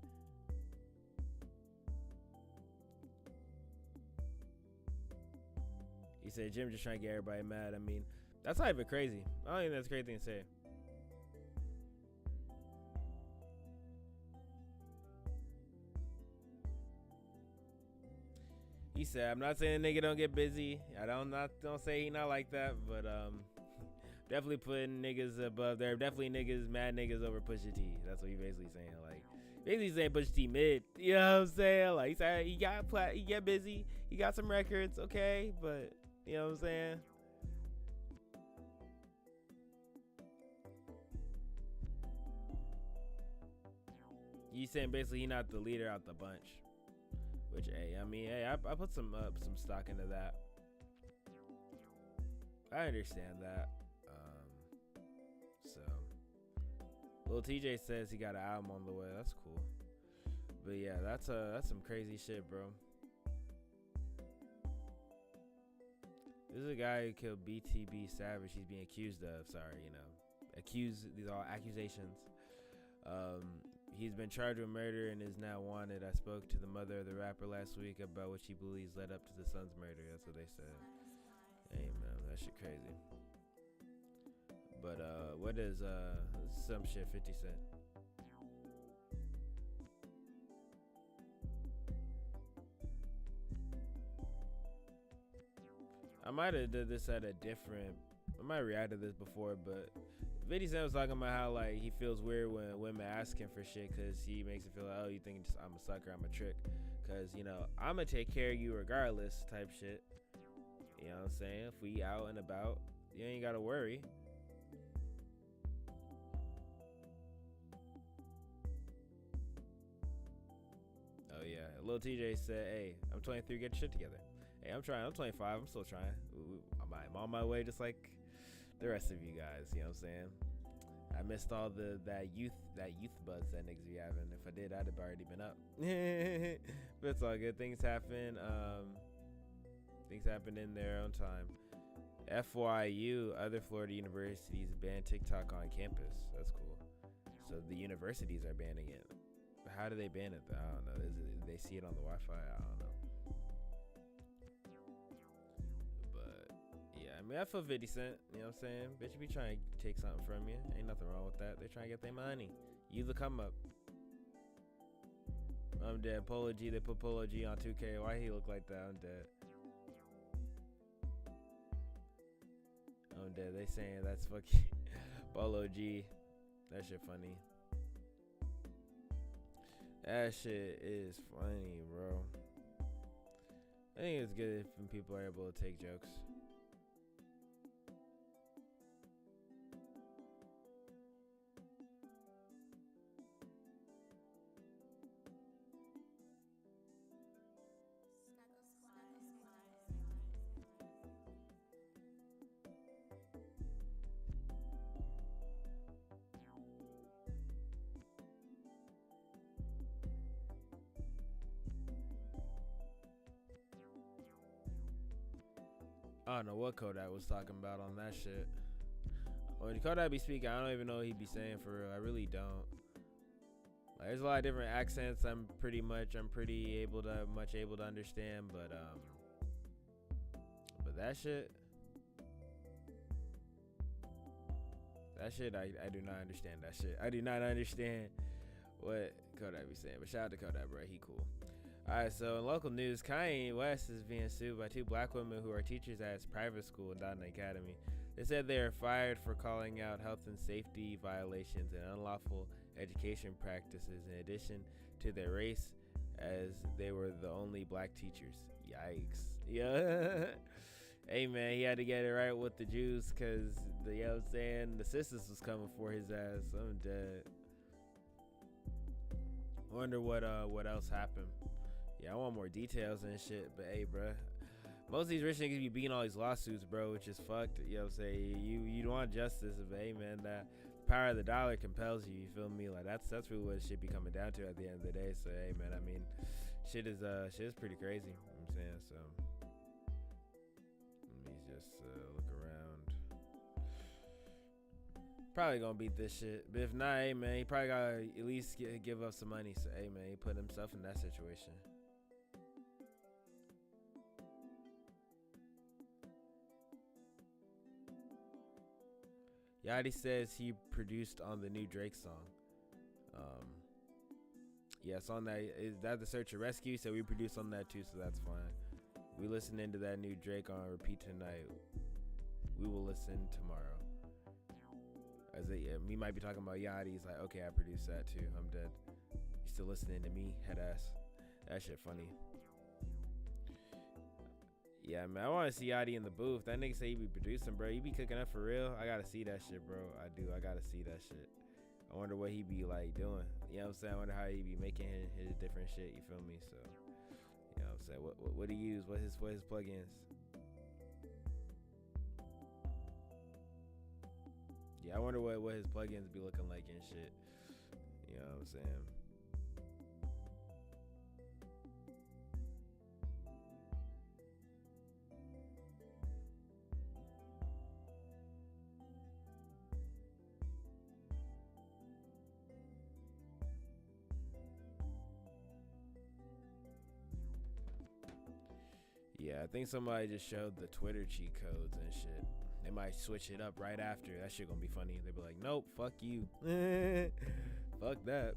He said Jim just trying to get everybody mad. I mean, that's not even crazy. I don't think that's a crazy thing to say. He said, I'm not saying the nigga don't get busy. I don't say he not like that, but definitely putting niggas above there. Definitely mad niggas over Pusha T. That's what he basically saying. Like, basically saying Pusha T mid. You know what I'm saying? Like, he said he get busy. He got some records, okay, but you know what I'm saying? You saying basically he not the leader out the bunch. Which, hey, I mean, hey, I put some stock into that. I understand that. So, Lil TJ says he got an album on the way. That's cool. But yeah, that's some crazy shit, bro. This is a guy who killed BTB Savage. He's being accused of. Sorry, you know, these are all accusations. He's been charged with murder and is now wanted. I spoke to the mother of the rapper last week about what she believes led up to the son's murder. That's what they said. Hey, man, that shit crazy. But, what is, some shit 50 Cent? I might have did this at a different, I might have reacted to this before, but 50 Cent was talking about how, like, he feels weird when women ask him for shit because he makes it feel like, oh, you think I'm a sucker, I'm a trick. Because, you know, I'm going to take care of you regardless type shit. You know what I'm saying? If we out and about, you ain't got to worry. Oh, yeah. Lil TJ said, hey, I'm 23, get your shit together. Hey, I'm 25, I'm still trying. I'm on my way just like the rest of you guys, you know what I'm saying? I missed all that youth buzz that niggas be having. If I did, I'd have already been up. But it's all good. Things happen. Things happen in their own time. FYU, other Florida universities ban TikTok on campus. That's cool. So the universities are banning it. How do they ban it? I don't know. They see it on the Wi-Fi? I don't know. But yeah, I mean, I feel 50 Cent. You know what I'm saying? Bitch, you be trying to take something from you. Ain't nothing wrong with that. They trying to get their money. You the come up. I'm dead. Polo G. They put Polo G on 2K. Why he look like that? I'm dead. I'm dead. They saying that's fucking Polo G. That shit funny. That shit is funny, bro. I think it's good when people are able to take jokes. I don't know what Kodak was talking about on that shit. When Kodak be speaking, I don't even know what he be saying for real. I really don't. Like, there's a lot of different accents. I'm pretty able to understand, but that shit, I do not understand that shit. I do not understand what Kodak be saying. But shout out to Kodak, bro. He cool. Alright, so in local news, Kanye West is being sued by two black women who are teachers at his private school in Dotton Academy. They said they are fired for calling out health and safety violations and unlawful education practices in addition to their race, as they were the only black teachers. Yikes. Yeah. Hey, man, he had to get it right with the Jews because, you know what I'm saying, the sisters was coming for his ass. I'm dead. Wonder what else happened. Yeah, I want more details and shit, but hey, bro, most of these rich niggas be beating all these lawsuits, bro, which is fucked. You know what I'm saying? You want justice, but hey, man, that power of the dollar compels you. You feel me? Like that's really what it should be coming down to at the end of the day. So hey, man, I mean, shit is pretty crazy. You know what I'm saying? So let me just look around. Probably gonna beat this shit, but if not, hey, man, he probably gotta at least give up some money. So hey, man, he put himself in that situation. Yachty says he produced on the new Drake song. Yeah, it's on that. Is that the Search and Rescue? So we produced on that too, so that's fine. We listening to that new Drake on repeat tonight. We will listen tomorrow. We might be talking about Yachty. He's like, okay, I produced that too. I'm dead. You still listening to me? Head ass. That shit funny. Yeah, man, I want to see Yachty in the booth. That nigga say he be producing, bro. You be cooking up for real? I gotta see that shit, bro. I do. I gotta see that shit. I wonder what he be like doing. You know what I'm saying? I wonder how he be making his different shit. You feel me? So, you know what I'm saying? What he use? What his plugins? Yeah, I wonder what his plugins be looking like and shit. You know what I'm saying? Yeah, I think somebody just showed the Twitter cheat codes and shit. They might switch it up right after. That shit gonna be funny. They be like, nope, fuck you. Fuck that.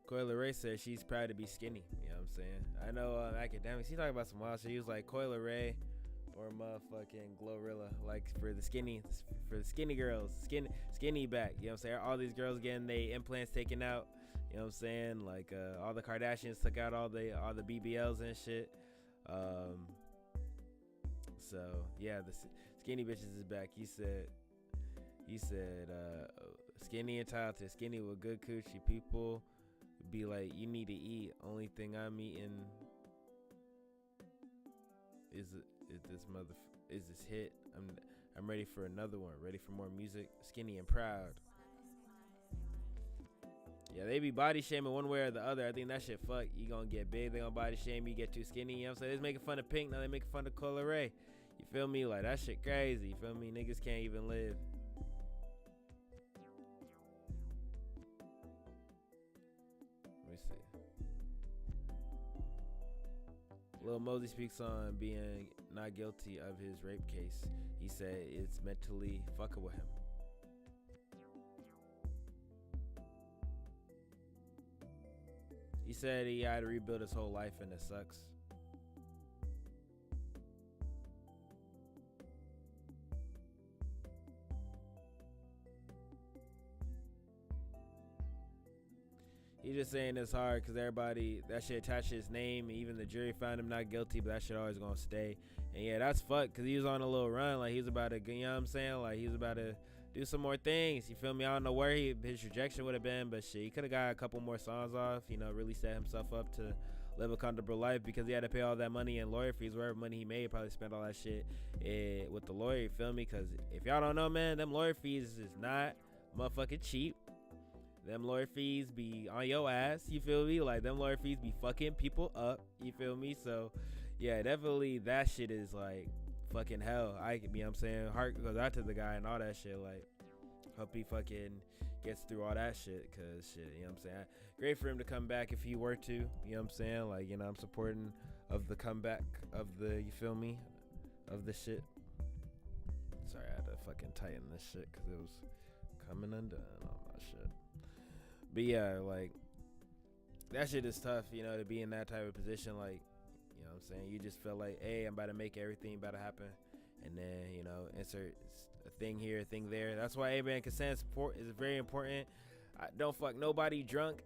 Coi Leray says she's proud to be skinny. You know what I'm saying? I know academics, he talking about some wild shit. He was like, Coi Leray or motherfucking Glorilla, like for the skinny girls, skinny back. You know what I'm saying? All these girls getting their implants taken out. You know what I'm saying? Like all the Kardashians took out all the BBLs and shit. So yeah, the skinny bitches is back. He said skinny and talented, skinny with good coochie. People be like, you need to eat. Only thing I'm eating is this is this hit. I'm ready for another one. Ready for more music. Skinny and Proud. Yeah, they be body shaming one way or the other. I think that shit fuck. You gonna get big, they gonna body shame you, get too skinny. You know what I'm saying? They's making fun of Pink, now they making fun of Cola Ray. You feel me? Like, that shit crazy. You feel me? Niggas can't even live. Let me see. Lil Mosey speaks on being not guilty of his rape case. He said it's mentally fucking with him. He said he had to rebuild his whole life and it sucks. He just saying it's hard because everybody, that shit attached to his name. Even the jury found him not guilty, but that shit always gonna stay. And yeah, that's fucked because he was on a little run. Like, he was about to, you know what I'm saying? Like, he was about to do some more things. You feel me? I don't know where his rejection would have been, but shit, he could have got a couple more songs off, you know, really set himself up to live a comfortable life because he had to pay all that money in lawyer fees. Wherever money he made, probably spent all that shit with the lawyer, you feel me? Because if y'all don't know, man, them lawyer fees is not motherfucking cheap. Them lawyer fees be on your ass, you feel me? Like, them lawyer fees be fucking people up, you feel me? So, yeah, definitely that shit is, like, fucking hell. You know what I'm saying? Heart goes out to the guy and all that shit. Like, hope he fucking gets through all that shit, because shit, you know what I'm saying? Great for him to come back if he were to, you know what I'm saying? Like, you know, I'm supporting of the comeback of the, you feel me? Of the shit. Sorry, I had to fucking tighten this shit because it was coming undone, all my shit. But yeah, like, that shit is tough, you know, to be in that type of position. Like, you know what I'm saying? You just feel like, hey, I'm about to make everything about to happen. And then, you know, insert a thing here, a thing there. That's why A-Man consent support is very important. Don't fuck nobody drunk.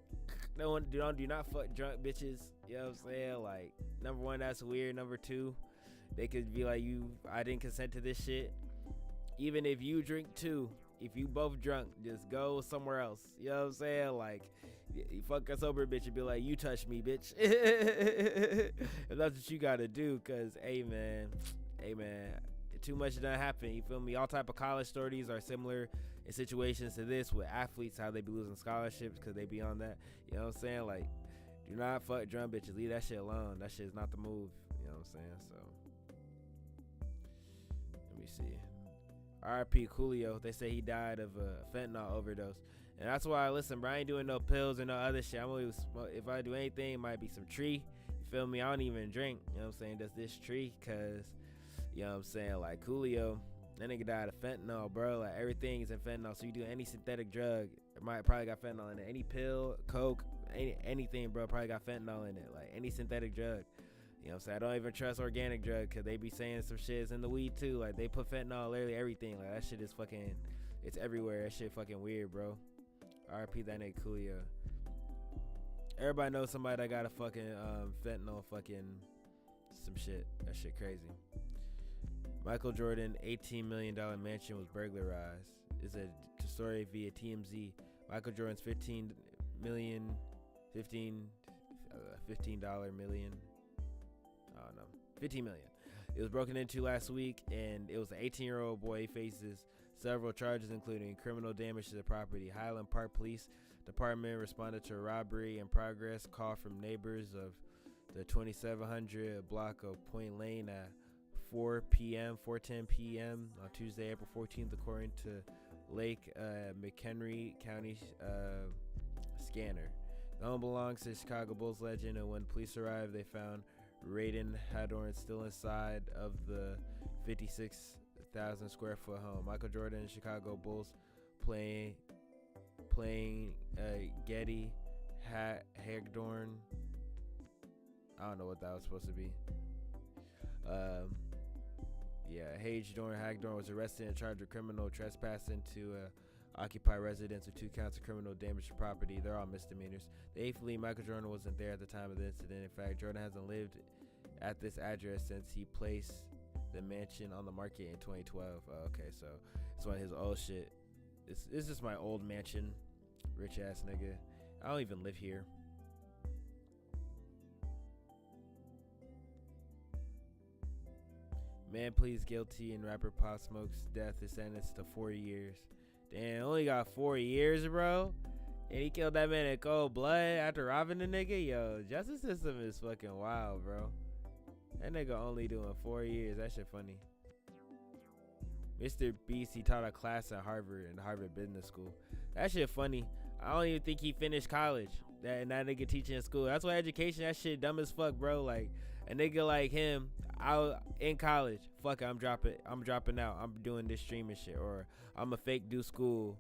Do not fuck drunk bitches. You know what I'm saying? Like, number one, that's weird. Number two, they could be like, I didn't consent to this shit. Even if you drink too, if you both drunk, just go somewhere else. You know what I'm saying? Like, you fuck a sober bitch and be like, you touch me, bitch. If that's what you gotta do, cause hey man, too much done happen. You feel me? All type of college stories are similar in situations to this with athletes, how they be losing scholarships because they be on that. You know what I'm saying? Like, do not fuck drunk bitches. Leave that shit alone. That shit is not the move. You know what I'm saying? So, let me see. R.I.P. Coolio. They say he died of a fentanyl overdose. And that's why, listen, bro, I ain't doing no pills or no other shit. I'm always, if I do anything, it might be some tree. You feel me? I don't even drink. You know what I'm saying? Just this tree. Because, you know what I'm saying? Like, Coolio, that nigga died of fentanyl, bro. Like, everything is in fentanyl. So you do any synthetic drug, it might probably got fentanyl in it. Any pill, coke, anything, bro, probably got fentanyl in it. Like, any synthetic drug. You know what I'm saying? I don't even trust organic drug because they be saying some shit is in the weed too. Like, they put fentanyl literally everything. Like, that shit is fucking, it's everywhere. That shit fucking weird, bro. RIP that nigga Coolio. Everybody knows somebody that got a fucking fentanyl fucking some shit. That shit crazy. Michael Jordan $18 million mansion was burglarized. It's a story via TMZ. Michael Jordan's $15 million. I don't know, $15 million. It was broken into last week, and it was an 18-year-old boy. He faces several charges, including criminal damage to the property. Highland Park Police Department responded to a robbery in progress call from neighbors of the 2700 block of Point Lane at 4:10 p.m. on Tuesday, April 14th, according to Lake McHenry County scanner. The home belongs to Chicago Bulls legend, and when police arrived, they found Raiden Hadorn still inside of the 56,000 square foot home. Michael Jordan and Chicago Bulls playing Getty Hagedorn. I don't know what that was supposed to be. Hagedorn was arrested and charged with criminal trespassing to occupied residence with 2 counts of criminal damage to property. They're all misdemeanors. The eighth lead, Michael Jordan wasn't there at the time of the incident. In fact, Jordan hasn't lived at this address since he placed the mansion on the market in 2012. Okay, so it's one of his old shit. This is my old mansion, rich ass nigga. I don't even live here. Man pleads guilty in rapper Pop Smoke's death is sentenced to 4 years. Damn, only got 4 years, bro. And he killed that man in cold blood after robbing the nigga. Yo, justice system is fucking wild, bro. That nigga only doing 4 years. That shit funny. Mr. Beast, he taught a class at Harvard in Harvard Business School. That shit funny. I don't even think he finished college. That nigga teaching in school. That's why education, that shit dumb as fuck, bro. Like a nigga like him, out in college. Fuck it, I'm dropping out. I'm doing this streaming shit, or I'm a fake do school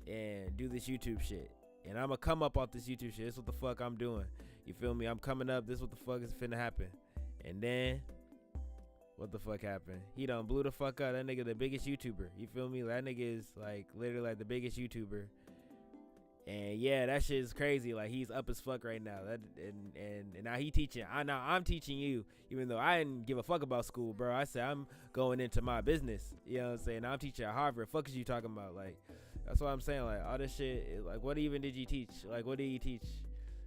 and do this YouTube shit. And I'm gonna come up off this YouTube shit. This is what the fuck I'm doing. You feel me? I'm coming up. This is what the fuck is finna happen. And then what the fuck happened? He done blew the fuck up. That nigga the biggest YouTuber. You feel me? That nigga is like literally like the biggest YouTuber. And yeah, that shit is crazy. Like he's up as fuck right now. That and now he teaching. I'm teaching you, even though I didn't give a fuck about school, bro. I said I'm going into my business. You know what I'm saying? Now I'm teaching at Harvard. Fuck is you talking about? Like that's what I'm saying. Like all this shit. Like what even did you teach? Like what did he teach?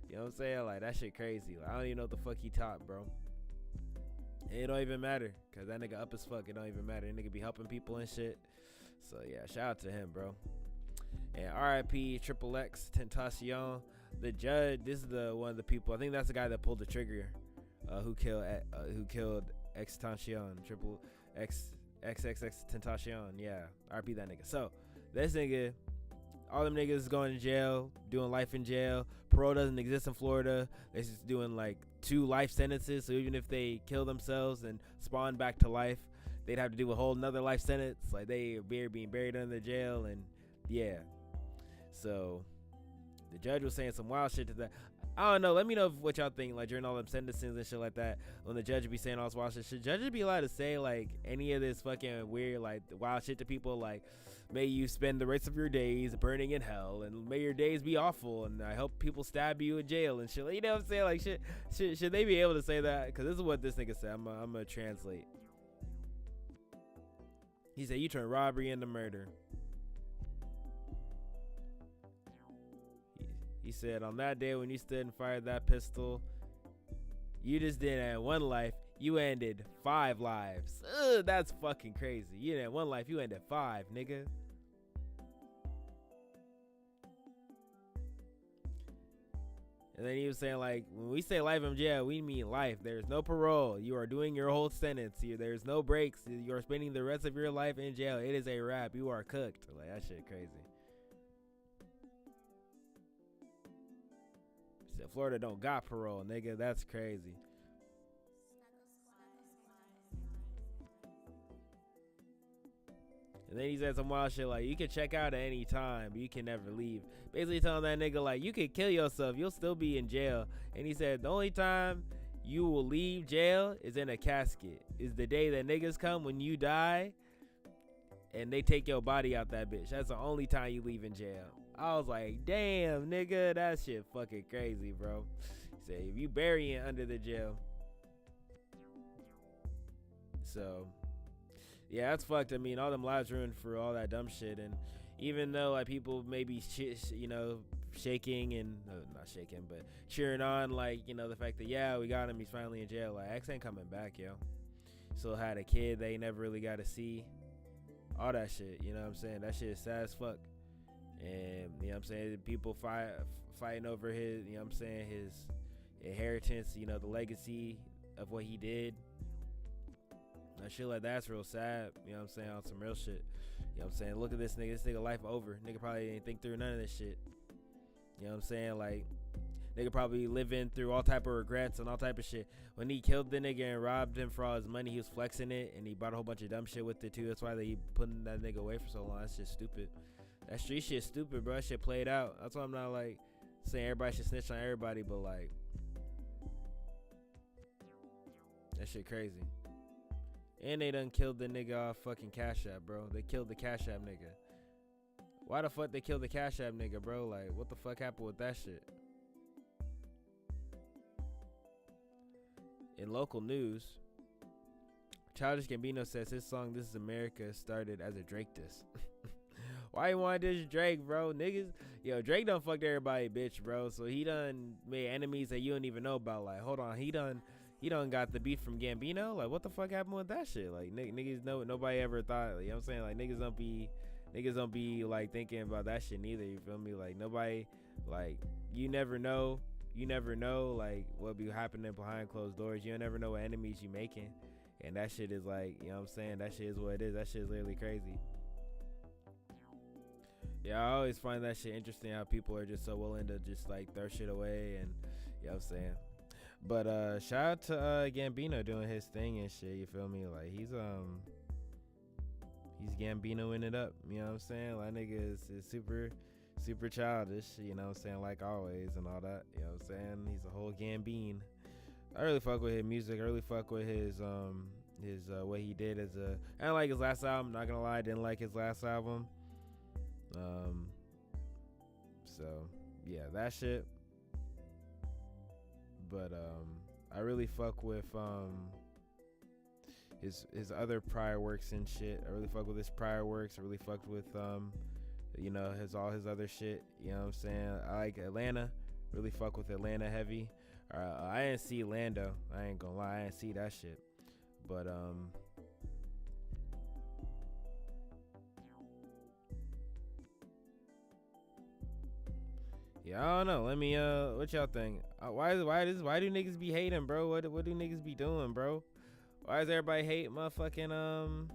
You know what I'm saying? Like that shit crazy. Like, I don't even know what the fuck he taught, bro. It don't even matter, cause that nigga up as fuck. It don't even matter. That nigga be helping people and shit. So yeah, shout out to him, bro. And R.I.P. Triple X Tentacion. The judge. This is the one of the people. I think that's the guy that pulled the trigger. Who killed Extension. Triple X Tentacion. Yeah. R.I.P. that nigga. So this nigga, all them niggas going to jail, doing life in jail. Parole doesn't exist in Florida. They're just doing like 2 life sentences. So even if they kill themselves and spawn back to life, they'd have to do a whole nother life sentence. Like they are being buried under the jail. And yeah. So the judge was saying some wild shit to that. I don't know. Let me know what y'all think, like during all them sentences and shit like that. When the judge be saying all this wild shit, should judges be allowed to say like any of this fucking weird, like wild shit to people? Like, may you spend the rest of your days burning in hell, and may your days be awful, and I hope people stab you in jail and shit. You know what I'm saying? Like, should they be able to say that? Because this is what this nigga said. I'm gonna translate. He said, "You turn robbery into murder." He said, on that day when you stood and fired that pistol, you just didn't end 1 life, you ended 5 lives. Ugh, that's fucking crazy. You didn't end 1 life, you ended 5, nigga. And then he was saying, like, when we say life in jail, we mean life. There's no parole. You are doing your whole sentence. There's no breaks. You are spending the rest of your life in jail. It is a wrap. You are cooked. Like, that shit crazy. Florida don't got parole, nigga. That's crazy. And then he said some wild shit like, you can check out at any time, but you can never leave. Basically telling that nigga like, you can kill yourself, you'll still be in jail. And he said the only time you will leave jail is in a casket. Is the day that niggas come when you die and they take your body out that bitch. That's the only time you leave in jail. I was like, damn, nigga, that shit fucking crazy, bro. He said, if you bury it under the jail. So, yeah, that's fucked. I mean, all them lives ruined for all that dumb shit. And even though, like, people may be, shaking and, not shaking, but cheering on, like, the fact that, yeah, we got him, he's finally in jail. Like, X ain't coming back, yo. Still had a kid they never really got to see. All that shit, you know what I'm saying? That shit is sad as fuck. And you know what I'm saying, people fighting over his, you know what I'm saying, his inheritance, the legacy of what he did. That shit like that's real sad, you know what I'm saying, on some real shit. You know what I'm saying? Look at this nigga life over. Nigga probably didn't think through none of this shit. You know what I'm saying? Like, nigga probably living through all type of regrets and all type of shit. When he killed the nigga and robbed him for all his money, he was flexing it, and he bought a whole bunch of dumb shit with it too. That's why they putting that nigga away for so long. That's just stupid. That street shit stupid, bro. That shit played out. That's why I'm not like saying everybody should snitch on everybody, but like that shit crazy. And they done killed the nigga off fucking Cash App, bro. They killed the Cash App nigga. Why the fuck they killed the Cash App nigga, bro? Like, what the fuck happened with that shit? In local news, Childish Gambino says his song "This Is America" started as a Drake diss. Why you want this Drake, bro? Niggas, yo, Drake done fucked everybody, bitch, bro. So he done made enemies that you don't even know about. Like, hold on, he done he don't got the beat from Gambino. Like, what the fuck happened with that shit? Like, niggas, nobody ever thought. Like, you know what I'm saying? Like, niggas don't be like thinking about that shit neither. You feel me? Like, nobody, like, you never know. You never know, like, what be happening behind closed doors. You never know what enemies you making. And that shit is like, you know what I'm saying? That shit is what it is. That shit is literally crazy. Yeah, I always find that shit interesting how people are just so willing to just like throw shit away and, you know what I'm saying? But shout out to Gambino doing his thing and shit, you feel me? Like he's Gambinoing it up, you know what I'm saying? Like nigga is super childish, you know what I'm saying, like always and all that, you know what I'm saying? He's a whole Gambine. I really fuck with his music. I really fuck with his what he did as a. I didn't like his last album. Not gonna lie, I didn't like his last album. So yeah, that shit. But I really fuck with his other prior works and shit. I really fuck with his prior works. I really fucked with you know, all his other shit. You know what I'm saying? I like Atlanta. Really fuck with Atlanta heavy. I didn't see Lando. I ain't gonna lie, I didn't see that shit. But yeah, I don't know. Let me what y'all think? Why do niggas be hating, bro? What do niggas be doing, bro? Why does everybody hate motherfucking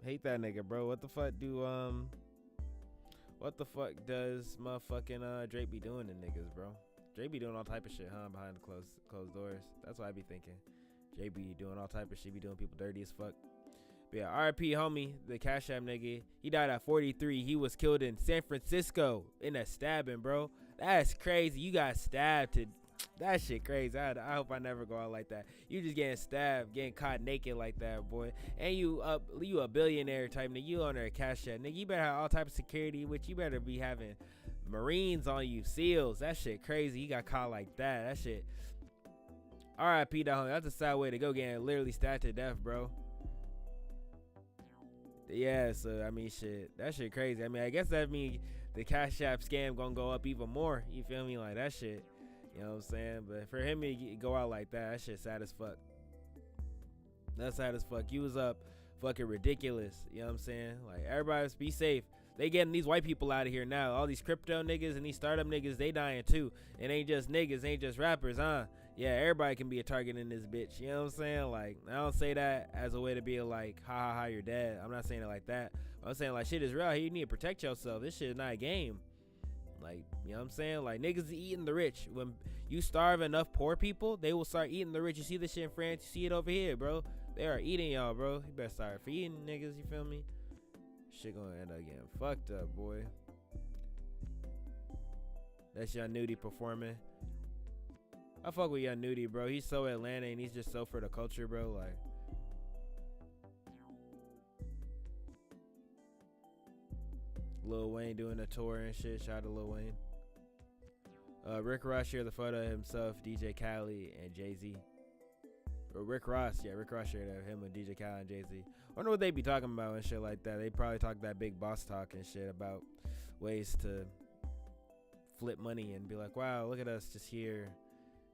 hate that nigga, bro? What the fuck does motherfucking Drake be doing to niggas, bro? Drake be doing all type of shit, huh? Behind the closed doors. That's what I be thinking. Drake be doing all type of shit. Be doing people dirty as fuck. But yeah, R.I.P. homie, the Cash App nigga. He died at 43. He was killed in San Francisco in a stabbing, bro. That's crazy. You got stabbed to. That shit crazy. I hope I never go out like that. You just getting stabbed, getting caught naked like that, boy. And you a billionaire type nigga. You on there Cash App nigga. You better have all type of security, which you better be having Marines on you, SEALs. That shit crazy. You got caught like that. That shit. R.I.P. that homie. That's a sad way to go, getting literally stabbed to death, bro. Yeah, so I mean, shit. That shit crazy. I mean, I guess that means the Cash App scam gonna go up even more. You feel me? Like that shit. You know what I'm saying? But for him to go out like that shit sad as fuck. That's sad as fuck. You was up fucking ridiculous. You know what I'm saying? Like, everybody be safe. They getting these white people out of here now. All these crypto niggas and these startup niggas, they dying too. It ain't just niggas, ain't just rappers, huh? Yeah, everybody can be a target in this bitch. You know what I'm saying? Like, I don't say that as a way to be like, ha ha ha, you're dead. I'm not saying it like that. I'm saying like, shit is real. You need to protect yourself. This shit is not a game. Like, you know what I'm saying? Like, niggas is eating the rich. When you starve enough poor people, they will start eating the rich. You see this shit in France, you see it over here, bro. They are eating y'all, bro. You better start feeding niggas, you feel me? Shit gonna end up getting fucked up, boy. That's Young Nudy performing. I fuck with Young Nudy, bro. He's so Atlanta and he's just so for the culture, bro. Like, Lil Wayne doing a tour and shit. Shout out to Lil Wayne. Rick Ross shared the photo of himself, DJ Khaled, and Jay-Z. Or Rick Ross shared of him with DJ Khaled and Jay-Z. I wonder what they be talking about and shit like that. They probably talk that big boss talk and shit about ways to flip money and be like, wow, look at us just here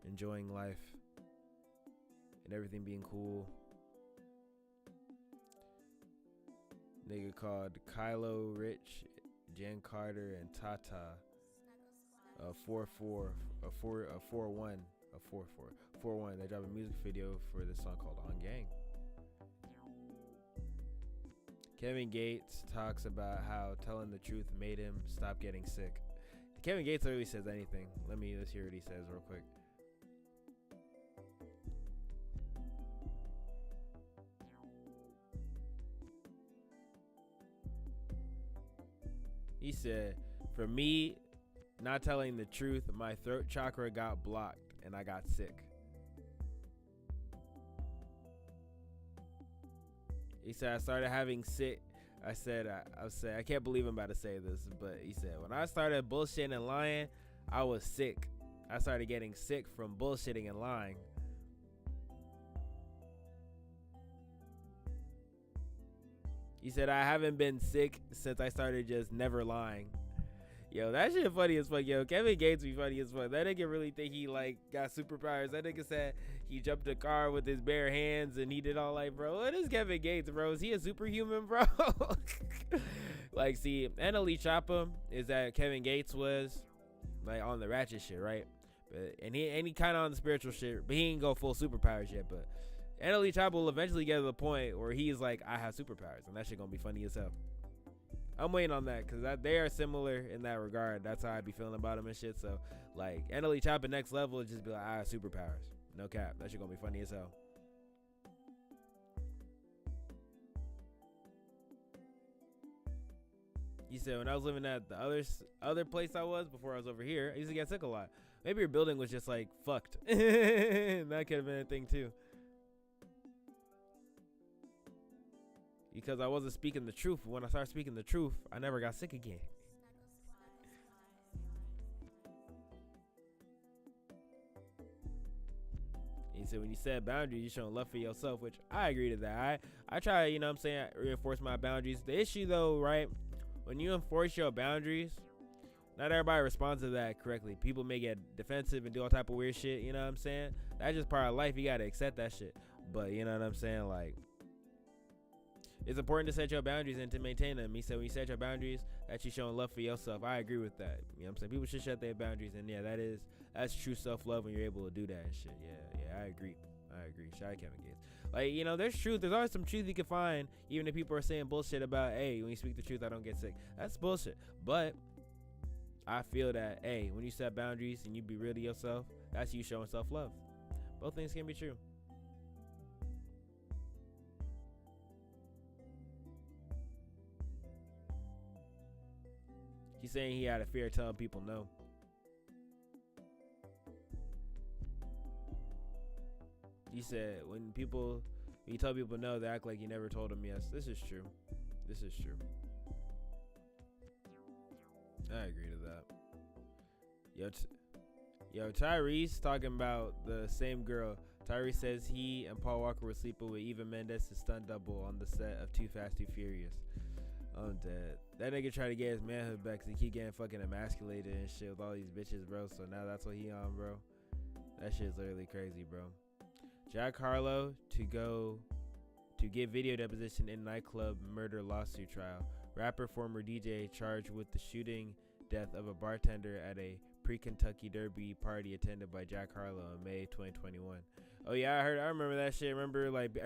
enjoying life and everything being cool. Nigga called Kylo Rich, Jen Carter, and Tata 4-4, a 4-1, a 4-1. They dropped a music video for this song called On Gang. Kevin Gates talks about how telling the truth made him stop getting sick. Kevin Gates rarely says anything. Let's hear what he says real quick. He said, for me, not telling the truth, my throat chakra got blocked and I got sick. He said, I started having sick. I said, I can't believe I'm about to say this, but he said, when I started bullshitting and lying, I was sick. I started getting sick from bullshitting and lying. He said, I haven't been sick since I started just never lying. Yo, that shit funny as fuck. Yo, Kevin Gates be funny as fuck. That nigga really think he like got superpowers. That nigga said he jumped a car with his bare hands and he did all like, bro, what is Kevin Gates, bro? Is he a superhuman, bro? Like, see, NLE Choppa is that Kevin Gates was like on the ratchet shit, right? But and he kind of on the spiritual shit, but he ain't go full superpowers yet. But NLE Choppa will eventually get to the point where he's like, I have superpowers, and that shit gonna be funny as hell. I'm waiting on that because they are similar in that regard. That's how I be feeling about them and shit. So, like, NLE Choppa next level is just be like, I have superpowers. No cap. That shit gonna be funny as hell. You said when I was living at the other place I was before I was over here, I used to get sick a lot. Maybe your building was just like fucked. That could have been a thing too. Because I wasn't speaking the truth. When I started speaking the truth, I never got sick again. He said when you set boundaries, you're showing love for yourself, which I agree to that. I try, you know what I'm saying, reinforce my boundaries. The issue though, right, when you enforce your boundaries, not everybody responds to that correctly. People may get defensive and do all type of weird shit, you know what I'm saying? That's just part of life. You gotta accept that shit. But you know what I'm saying, like, it's important to set your boundaries and to maintain them. He said when you set your boundaries, that you're showing love for yourself. I agree with that. You know what I'm saying? People should set their boundaries, and yeah, that's true self-love when you're able to do that and shit. Yeah, I agree. Shout out Kevin Gates. Like, you know, there's truth. There's always some truth you can find, even if people are saying bullshit about, hey, when you speak the truth, I don't get sick. That's bullshit. But I feel that, hey, when you set boundaries and you be real to yourself, that's you showing self-love. Both things can be true. He's saying he had a fear of telling people no. He said when you tell people no, they act like you never told them yes. This is true. I agree to that. Yo, Tyrese talking about the same girl. Tyrese says he and Paul Walker were sleeping with Eva Mendes' stunt double on the set of Too Fast, Too Furious. I'm dead. That nigga try to get his manhood back because he keep getting fucking emasculated and shit with all these bitches, bro. So now that's what he on, bro. That shit's literally crazy, bro. Jack Harlow to get video deposition in nightclub murder lawsuit trial. Rapper former DJ charged with the shooting death of a bartender at a pre-Kentucky Derby party attended by Jack Harlow in May 2021. Oh yeah, I remember that shit. Remember, like,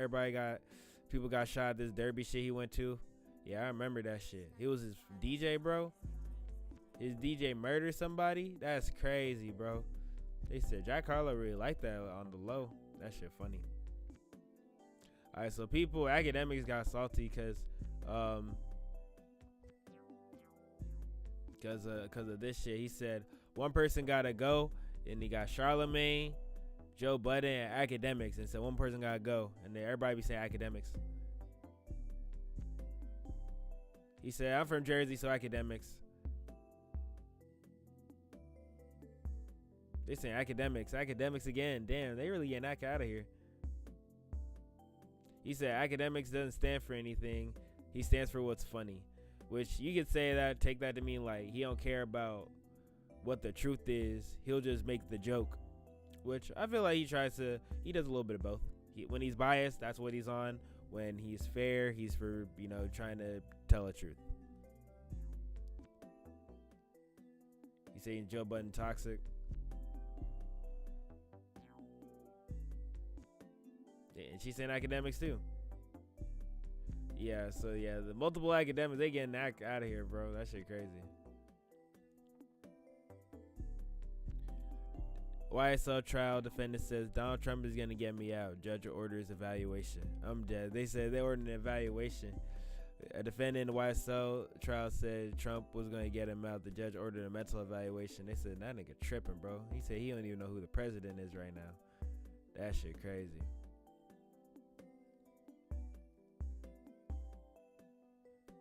people got shot at this Derby shit he went to. Yeah, I remember that shit. He was his DJ, bro. His DJ murdered somebody. That's crazy, bro. They said Jack Harlow really liked that on the low. That shit funny. All right, so academics got salty because of this shit. He said one person gotta go, and he got Charlemagne, Joe Budden, and academics, and said one person gotta go, and then everybody be saying academics. He said, I'm from Jersey, so academics. They saying academics again. Damn, they really getting that out of here. He said academics doesn't stand for anything. He stands for what's funny. Which you could say that, take that to mean like he don't care about what the truth is. He'll just make the joke. Which I feel like he does a little bit of both. When he's biased, that's what he's on. When he's fair, he's for, trying to tell the truth. He's saying Joe Budden toxic. And she's saying academics too. Yeah, so yeah, the multiple academics, they getting out of here, bro. That shit crazy. YSL trial defendant says Donald Trump is gonna get me out. Judge orders evaluation. I'm dead. They said they ordered an evaluation. A defendant in the YSL trial said Trump was gonna get him out. The judge ordered a mental evaluation. They said that nigga tripping, bro. He said he don't even know who the president is right now. That shit crazy.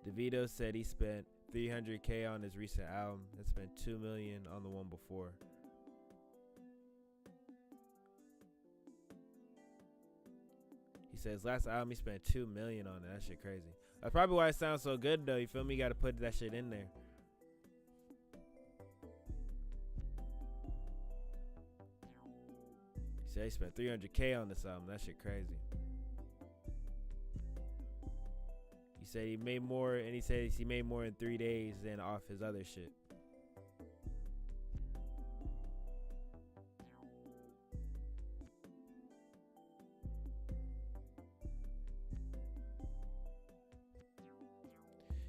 DeVito said he spent $300K on his recent album and spent $2 million on the one before. He says last album he spent $2 million on it. That shit crazy. That's probably why it sounds so good though. You feel me? You gotta put that shit in there. Jay spent 300K on this album. That shit crazy. He said he made more, and he said he made more in 3 days than off his other shit.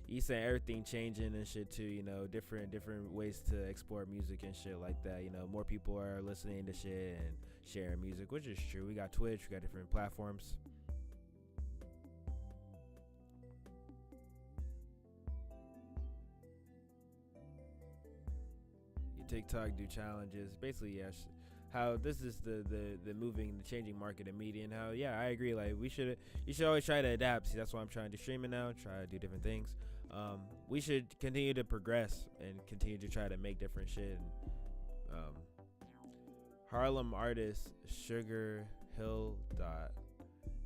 He's saying everything changing and shit too, you know, different ways to explore music and shit like that. You know, more people are listening to shit and sharing music, which is true. We got Twitch, we got different platforms. Your TikTok do challenges. Basically, yeah, how this is the moving, the changing market of media, and how, yeah, I agree. Like, you should always try to adapt. See, that's why I'm trying to do streaming now, try to do different things. We should continue to progress and continue to try to make different shit. Harlem artist Sugar Hill Dot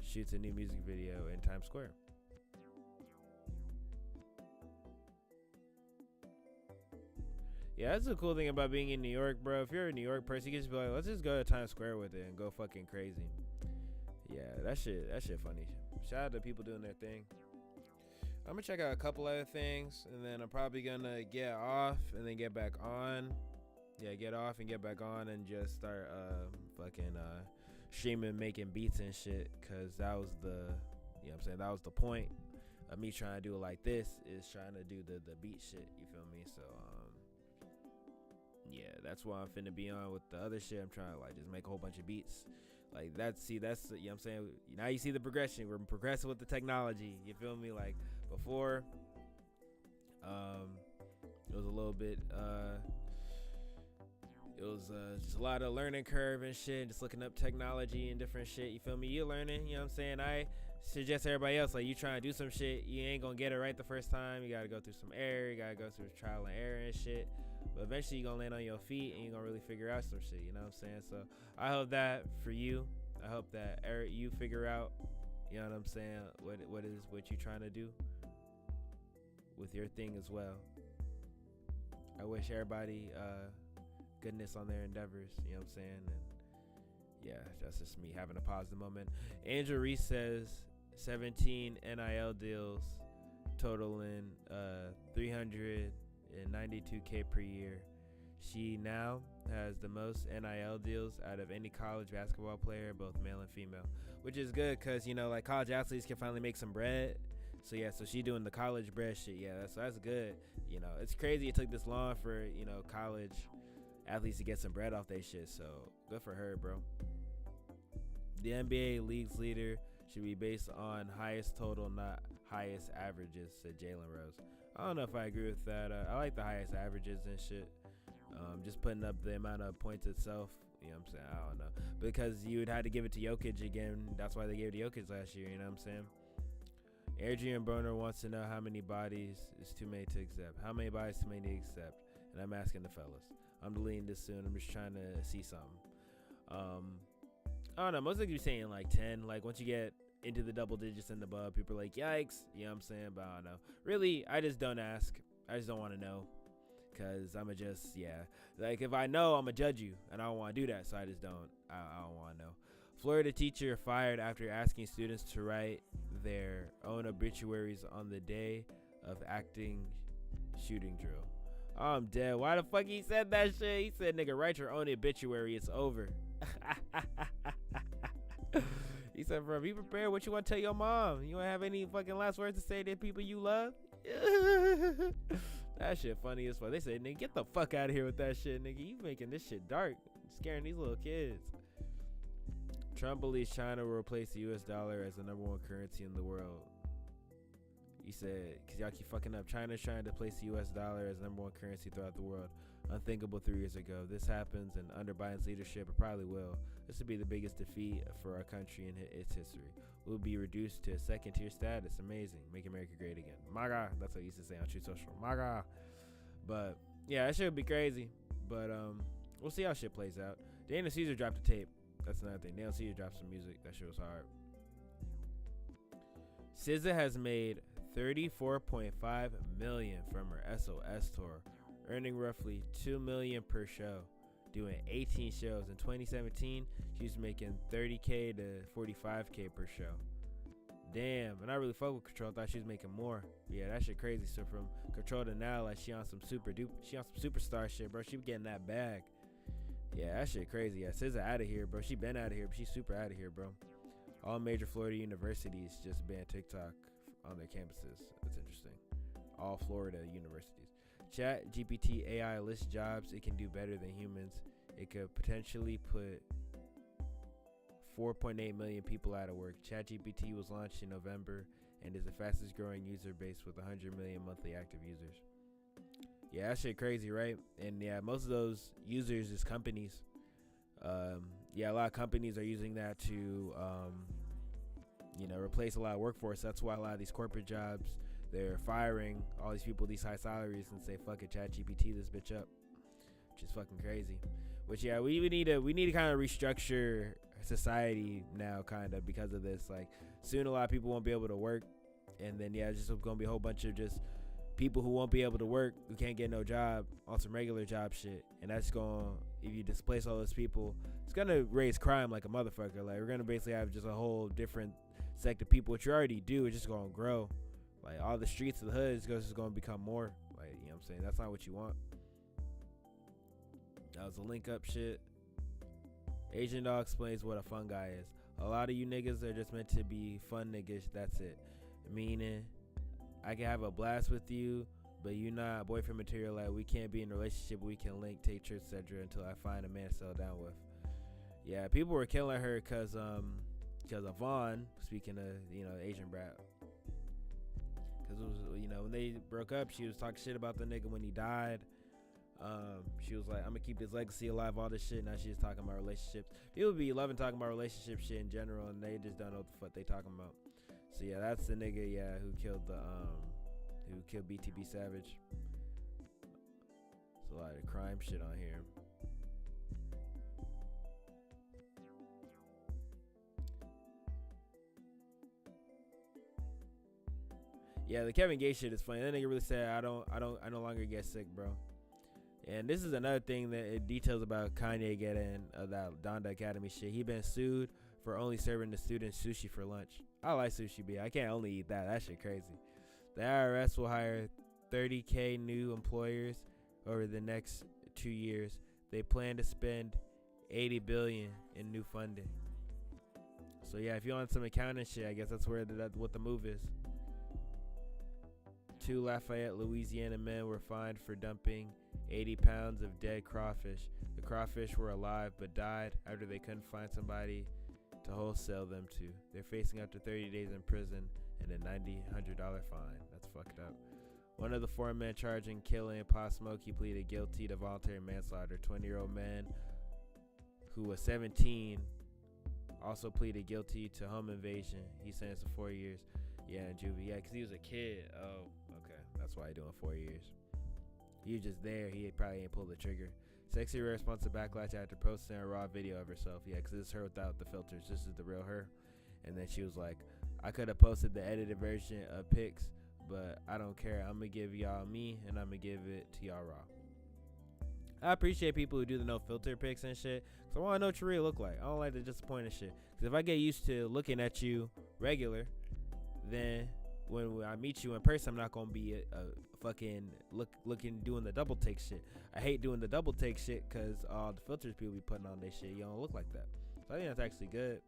shoots a new music video in Times Square. Yeah, that's the cool thing about being in New York, bro. If you're a New York person, you can just be like, let's just go to Times Square with it and go fucking crazy. Yeah, that shit funny. Shout out to people doing their thing. I'm gonna check out a couple other things, and then I'm probably gonna get off and then get back on. Yeah, get off and get back on and just start streaming, making beats and shit, cause that was the, you know what I'm saying, that was the point of me trying to do it like this, is trying to do the beat shit, you feel me? So yeah, that's why I'm finna be on with the other shit. I'm trying to like just make a whole bunch of beats. Like that's you know what I'm saying? Now you see the progression. We're progressing with the technology. You feel me? Like before, it was a little bit it was just a lot of learning curve and shit, just looking up technology and different shit. You feel me? You're learning, you know what I'm saying? I suggest everybody else, like, you trying to do some shit, you ain't gonna get it right the first time. You gotta go through some error, you gotta go through trial and error and shit. But eventually you're gonna land on your feet and you're gonna really figure out some shit, you know what I'm saying? So I hope that for you. I hope that Eric, you figure out, you know what I'm saying, what you trying to do with your thing as well. I wish everybody goodness on their endeavors, you know what I'm saying? And yeah, that's just me having a positive moment. Angel Reese says 17 NIL deals totaling $392K per year. She now has the most NIL deals out of any college basketball player, both male and female, which is good because, you know, like college athletes can finally make some bread. So yeah, so she doing the college bread shit. Yeah, that's good. You know, it's crazy it took this long for, you know, college athletes to get some bread off their shit. So good for her, bro. The NBA league's leader should be based on highest total, not highest averages, said Jalen Rose. I don't know if I agree with that. I like the highest averages and shit. Just putting up the amount of points itself, you know what I'm saying? I don't know. Because you would have to give it to Jokic again. That's why they gave it to Jokic last year, you know what I'm saying? Adrian Broner wants to know how many bodies is too many to accept. How many bodies too many to accept? And I'm asking the fellas. I'm deleting this soon. I'm just trying to see something. I don't know. Most of you saying like 10. Like once you get into the double digits and above, people are like, yikes. You know what I'm saying? But I don't know. Really, I just don't ask. I just don't want to know. Because I'm going to just, yeah. Like if I know, I'm going to judge you. And I don't want to do that. So I just don't. I don't want to know. Florida teacher fired after asking students to write their own obituaries on the day of acting shooting drill. I'm dead. Why the fuck he said that shit? He said, nigga, write your own obituary. It's over. He said, bro, be prepared what you want to tell your mom. You don't have any fucking last words to say to people you love? That shit funny as fuck. They said, nigga, get the fuck out of here with that shit, nigga. You making this shit dark. Scaring these little kids. Trump believes China will replace the US dollar as the #1 currency in the world. He said, because y'all keep fucking up. China's trying to place the US dollar as #1 currency throughout the world. Unthinkable 3 years ago. This happens, and under Biden's leadership, it probably will. This would be the biggest defeat for our country in its history. We'll be reduced to a second-tier status. Amazing. Make America great again. My God. That's what I used to say on True Social. My God. But, yeah, that shit would be crazy. But we'll see how shit plays out. Daniel Caesar dropped a tape. That's another thing. Daniel Caesar dropped some music. That shit was hard. SZA has made $34.5 million from her SOS tour, earning roughly $2 million per show. doing 18 shows. In 2017, she was making 30K to 45K per show. Damn, and I really fuck with Control. Thought she was making more. Yeah, that shit crazy. So from Control to now, like she on some superstar shit, bro. She getting that bag. Yeah, that shit crazy. Yeah, SZA out of here, bro. She been out of here, but she's super out of here, bro. All major Florida universities just banned TikTok on their campuses. That's interesting. All Florida universities. Chat GPT AI lists jobs it can do better than humans. It could potentially put 4.8 million people out of work. ChatGPT was launched in November and is the fastest growing user base with 100 million monthly active users. Yeah, that shit crazy, right? And yeah, most of those users is companies. Yeah, a lot of companies are using that to, replace a lot of workforce. That's why a lot of these corporate jobs, they're firing all these people, these high salaries, and say, fuck it, ChatGPT this bitch up, which is fucking crazy. Which yeah, we need to kind of restructure society now, kind of, because of this. Like soon a lot of people won't be able to work, and then yeah, it's just gonna be a whole bunch of just people who won't be able to work, who can't get no job on some regular job shit. And that's going, if you displace all those people, it's gonna raise crime like a motherfucker. Like we're gonna basically have just a whole different sect of people, which you already do. It's just gonna grow. Like all the streets of the hood is just gonna become more. Like, you know what I'm saying? That's not what you want. That was a link up shit. Asian Dog explains what a fun guy is. A lot of you niggas are just meant to be fun niggas. That's it. Meaning, I can have a blast with you, but you not boyfriend material. Like we can't be in a relationship. We can link, take trips, etc. until I find a man to settle down with. Yeah, people were killing her because of Vaughn. Speaking of, Asian brat. Because it was, when they broke up, she was talking shit about the nigga when he died. She was like, I'm gonna keep his legacy alive, all this shit. Now she's talking about relationships. People be loving talking about relationship shit in general, and they just don't know what the fuck they talking about. So yeah, that's the nigga, yeah, who killed BTB Savage. There's a lot of crime shit on here. Yeah, the Kevin Gates shit is funny. That nigga really said, I no longer get sick, bro. And this is another thing that it details about Kanye getting that Donda Academy shit. He been sued for only serving the students sushi for lunch. I like sushi, B. I can't only eat that. That shit crazy. The IRS will hire 30K new employers over the next 2 years. They plan to spend $80 billion in new funding. So yeah, if you want some accounting shit, I guess that's what the move is. 2 Lafayette, Louisiana men were fined for dumping 80 pounds of dead crawfish. The crawfish were alive but died after they couldn't find somebody to wholesale them to. They're facing up to 30 days in prison and a $900 fine. That's fucked up. One of the 4 men charged in killing Pop Smoke, he pleaded guilty to voluntary manslaughter. 20-year-old man who was 17 also pleaded guilty to home invasion. He's sentenced to 4 years. Yeah, in juvie. Yeah, because he was a kid. Oh, okay. That's why he's doing 4 years. He was just there. He probably ain't pulled the trigger. Sexy Red responds to backlash after posting a raw video of herself. Yeah, because this is her without the filters. This is the real her. And then she was like, I could have posted the edited version of pics, but I don't care. I'm going to give y'all me, and I'm going to give it to y'all raw. I appreciate people who do the no filter pics and shit, because I want to know what you really look like. I don't like the disappointing shit. Because if I get used to looking at you regular, then when I meet you in person, I'm not gonna be a fucking looking doing the double take shit. I hate doing the double take shit because all the filters people be putting on their shit, you don't look like that. So I think that's actually good.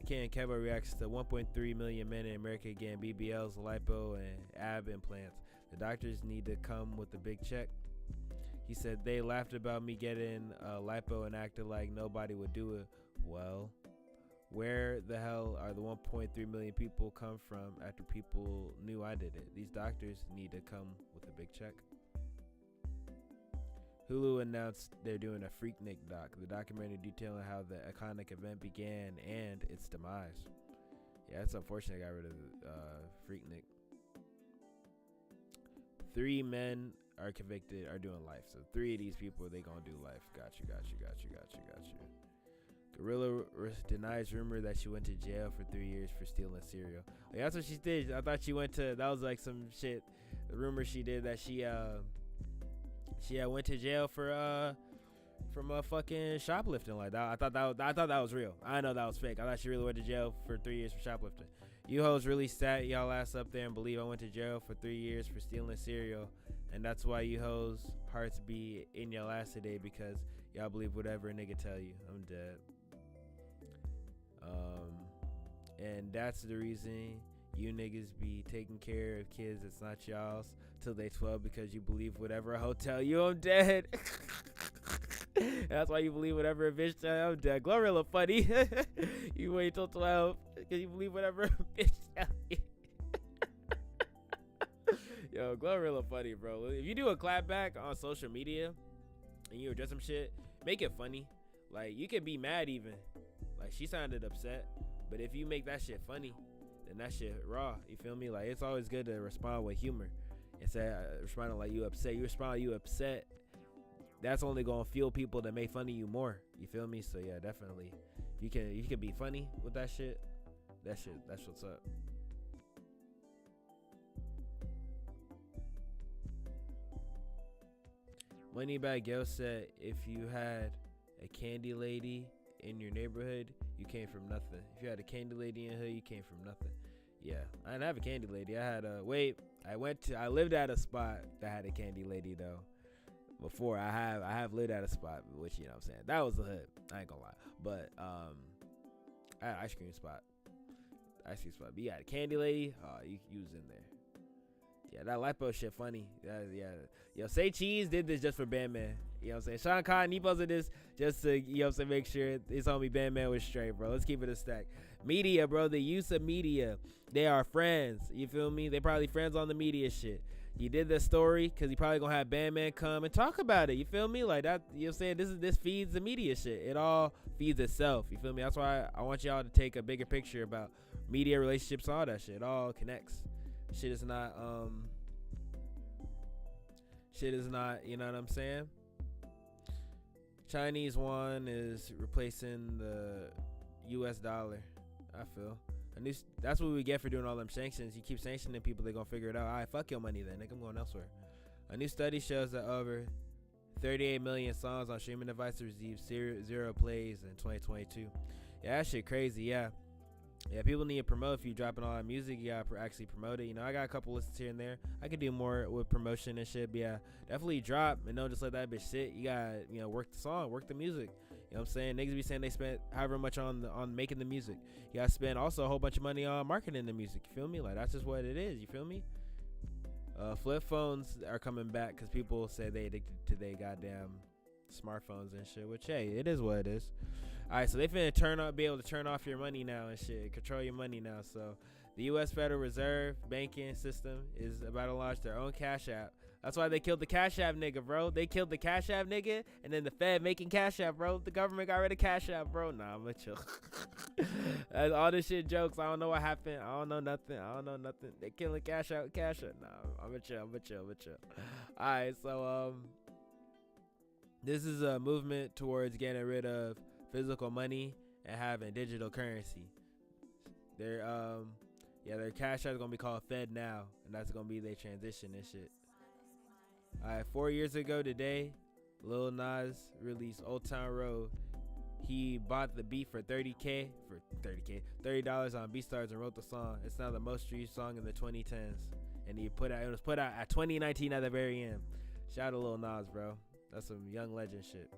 Ken Kevo reacts to 1.3 million men in America getting BBLs, lipo, and ab implants. The doctors need to come with a big check. He said they laughed about me getting lipo and acted like nobody would do it. Well, where the hell are the 1.3 million people come from after people knew I did it? These doctors need to come with a big check. Hulu announced they're doing a Freaknik doc, the documentary detailing how the iconic event began and its demise. Yeah, it's unfortunate I got rid of Freaknik. 3 men are convicted, are doing life. So 3 of these people, they gonna do life. Got you. Gorilla denies rumor that she went to jail for 3 years for stealing cereal. Like, that's what she did. I thought she went to, that was like some shit. The rumor she did that she She had went to jail for from fucking shoplifting like that. I thought that was real. I know that was fake. I thought she really went to jail for 3 years for shoplifting. You hoes really sat y'all ass up there and believe I went to jail for 3 years for stealing cereal, and that's why you hoes hearts be in your ass today, because y'all believe whatever a nigga tell you. I'm dead. And that's the reason you niggas be taking care of kids that's not y'all's till they 12, because you believe whatever a hoe tell you. I'm dead. That's why you believe whatever a bitch tell you. I'm dead. Glorilla funny. You wait till 12 because you believe whatever a bitch tell you. Yo, Glorilla funny, bro. If you do a clapback on social media and you address some shit, make it funny. Like, you can be mad even. Like, she sounded upset. But if you make that shit funny, then that shit raw. You feel me? Like, it's always good to respond with humor. Instead of responding like you upset. You respond like you upset. That's only gonna fuel people to make fun of you more. You feel me? So yeah, definitely. You can be funny with that shit. That's what's up. Moneybag Yo said, if you had a candy lady in your neighborhood, you came from nothing. If you had a candy lady in hood, you came from nothing. Yeah, I didn't have a candy lady. I had a I lived at a spot that had a candy lady though. Before I have lived at a spot, which, you know what I'm saying, that was the hood. I ain't gonna lie. But I had an ice cream spot. But you had a candy lady. Oh, you was in there. Yeah, that lipo shit funny. Yeah. Yo, Say Cheese did this just for Bandman. You know what I'm saying? Sean Khan, he posted this just to, you know what I'm saying, make sure his homie Bandman was straight, bro. Let's keep it a stack. Media, bro, the use of media. They are friends. You feel me? They probably friends on the media shit. He did this story because he probably gonna have Bandman come and talk about it. You feel me? Like that, you know what I'm saying? This feeds the media shit. It all feeds itself. You feel me? That's why I want y'all to take a bigger picture about media, relationships, all that shit. It all connects. Shit is not, you know what I'm saying? Chinese yuan is replacing the US dollar. I feel. That's what we get for doing all them sanctions. You keep sanctioning people, they're gonna figure it out. All right, fuck your money then, nigga. I'm going elsewhere. A new study shows that over 38 million songs on streaming devices received zero plays in 2022. Yeah, that shit crazy. Yeah, people need to promote. If you dropping all that music, you gotta actually promote it. You know, I got a couple listens here and there. I could do more with promotion and shit. But yeah, definitely drop and don't just let that bitch sit. You gotta, you know, work the song, work the music. You know what I'm saying? Niggas be saying they spent however much on making the music. You gotta spend also a whole bunch of money on marketing the music. You feel me? Like, that's just what it is. You feel me? Flip phones are coming back because people say they addicted to their goddamn smartphones and shit. Which, hey, it is what it is. All right, so they finna be able to turn off your money now and shit, control your money now. So the U.S. Federal Reserve banking system is about to launch their own Cash App. That's why they killed the Cash App nigga, bro. They killed the Cash App nigga, and then the Fed making Cash App, bro. The government got rid of Cash App, bro. Nah, I'm gonna chill. That's all this shit jokes. I don't know what happened. I don't know nothing. They killing Cash App. Nah, I'm gonna chill. All right, so this is a movement towards getting rid of physical money and having digital currency. Their Cash App is gonna be called Fed Now, and that's gonna be their transition and shit. Alright, 4 years ago today, Lil Nas released Old Town Road. He bought the beat for $30 on BeatStars and wrote the song. It's now the most streamed song in the 2010s, and it was put out at 2019 at the very end. Shout out to Lil Nas, bro. That's some young legend shit.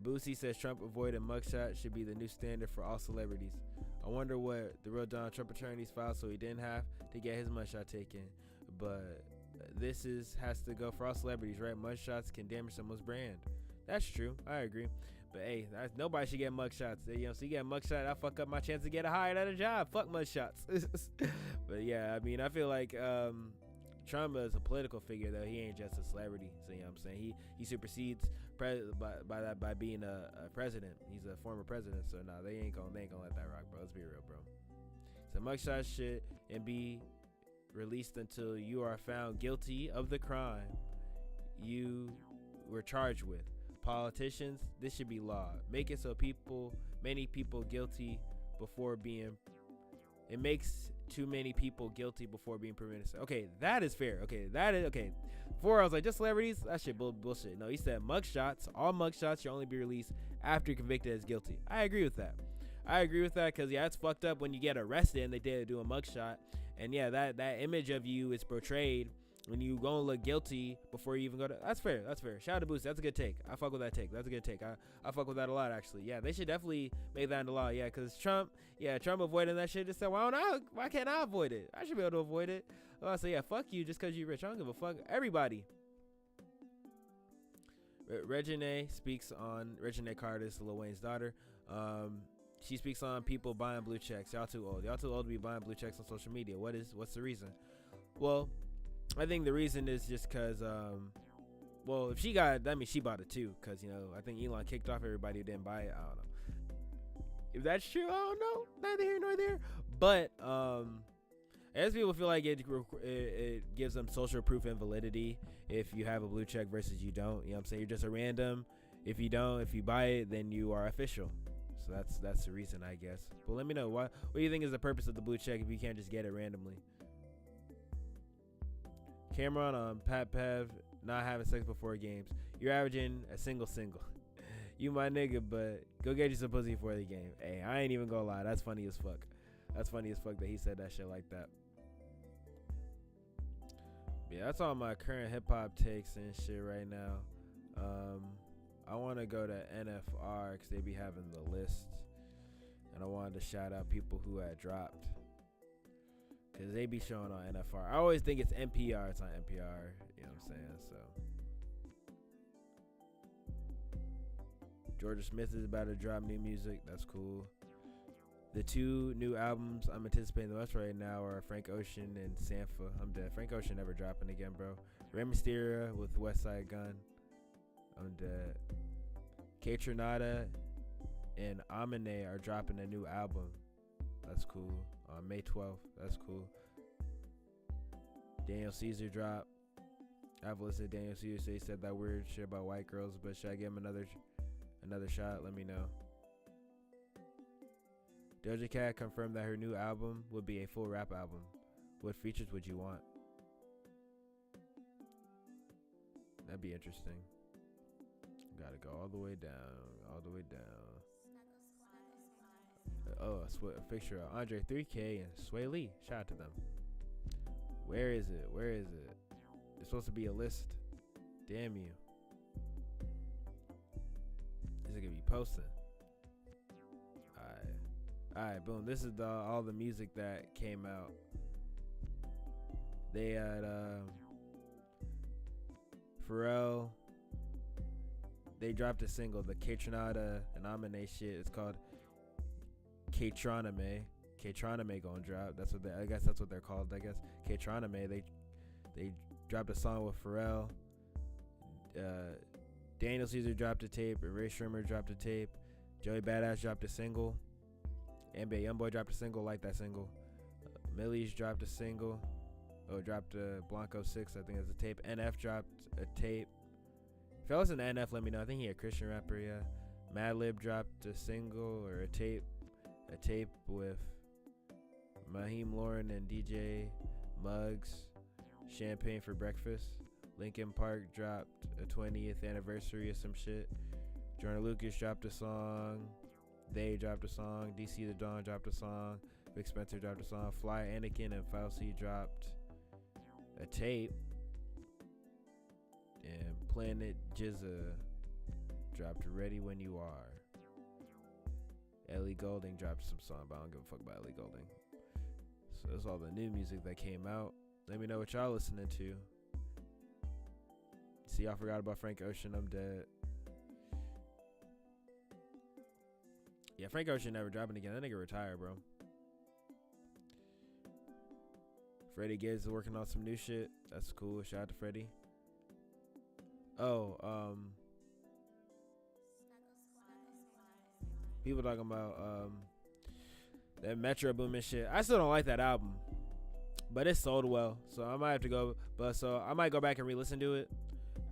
Boosie says Trump avoided mugshot should be the new standard for all celebrities. I wonder what the real Donald Trump attorneys filed so he didn't have to get his mugshot taken. But this has to go for all celebrities, right? Mugshots can damage someone's brand. That's true. I agree. But hey, nobody should get mugshots. You know, so you get a mugshot, I fuck up my chance to get hired at a job. Fuck mugshots. But yeah, I mean, I feel like Trump is a political figure though. He ain't just a celebrity. So you know what I'm saying? He supersedes by being a president. He's a former president. So nah, they ain't gonna let that rock, bro. Let's be real, bro. So mugshot shit and be released until you are found guilty of the crime you were charged with. Politicians, this should be law. Make it so many people guilty before being. It makes too many people guilty before being proven innocent. Okay, that is fair. Okay, that is okay. Before I was like, just celebrities, that shit bullshit. No, he said mugshots. All mugshots should only be released after you're convicted as guilty. I agree with that. Because yeah, it's fucked up when you get arrested and they did do a mugshot, and yeah, that image of you is portrayed when you gonna look guilty before you even go to. That's fair. Shout out to Boost. That's a good take. I fuck with that take. That's a good take. I fuck with that a lot, actually. Yeah, they should definitely make that into law. Yeah, because Trump avoiding that shit. Just said, well, why can't I avoid it? I should be able to avoid it. So yeah, fuck you just because you're rich. I don't give a fuck. Everybody. Regine Carter is Lil Wayne's daughter. She speaks on people buying blue checks. Y'all too old. Y'all too old to be buying blue checks on social media. What's the reason? Well, I think the reason is just because, if she got it, that means she bought it too. Because, I think Elon kicked off everybody who didn't buy it. I don't know. If that's true, I don't know. Neither here nor there. But, as people feel like it gives them social proof and validity if you have a blue check versus you don't. You know what I'm saying? You're just a random. If you buy it, then you are official. So that's the reason, I guess. But let me know, what do you think is the purpose of the blue check if you can't just get it randomly? Cameron Pat Pev not having sex before games. You're averaging a single. You my nigga, but go get you some pussy before the game. Hey, I ain't even gonna lie. That's funny as fuck. That he said that shit like that. Yeah, that's all my current hip hop takes and shit right now. I want to go to NFR because they be having the list, and I wanted to shout out people who had dropped because they be showing on NFR. I always think it's NPR. It's on NPR. You know what I'm saying? So Georgia Smith is about to drop new music. That's cool. The two new albums I'm anticipating the most right now are Frank Ocean and Sampha. I'm dead. Frank Ocean never dropping again, bro. Rey Mysterio with Westside Gun. I'm dead. Kaytranada and Amine are dropping a new album. That's cool. On May 12th. That's cool. Daniel Caesar dropped. I've listened to Daniel Caesar say he said that weird shit about white girls, but should I give him another shot? Let me know. Doja Cat confirmed that her new album would be a full rap album. What features would you want? That'd be interesting. Gotta go all the way down. A picture of Andre 3K and Sway Lee. Shout out to them. Where is it? It's supposed to be a list. Damn you. Is it gonna be posted? Alright, boom. This is all the music that came out. They had Pharrell. They dropped a single, the Kaytranada and Amine shit. It's called Kaytraname. Kaytraname gonna drop. I guess that's what they're called. I guess Kaytraname. They dropped a song with Pharrell. Daniel Caesar dropped a tape. Ray Shermer dropped a tape. Joey Badass dropped a single. NBA Youngboy dropped a single. Like that single. Millie's dropped a single. Dropped Blanco 6. I think it's a tape. NF dropped a tape. If y'all listen to NF, let me know. I think he a Christian rapper, yeah. Madlib dropped a single or a tape with Mahim Lauren and DJ Muggs. Champagne for Breakfast. Linkin Park dropped a 20th anniversary or some shit. Jordan Lucas dropped a song. They dropped a song. DC The Dawn dropped a song. Vic Spencer dropped a song. Fly Anakin and Fauci dropped a tape. And Planet Jizza dropped Ready When You Are. Ellie Goulding dropped some song, but I don't give a fuck about Ellie Goulding. So that's all the new music that came out. Let me know what y'all listening to. See, y'all forgot about Frank Ocean. I'm dead. Yeah, Frank Ocean never dropping again. That nigga retired, bro. Freddie Gibbs is working on some new shit. That's cool. Shout out to Freddie. People talking about that Metro Boomin shit. I still don't like that album, but it sold well, so I might have to go. I might go back and re-listen to it.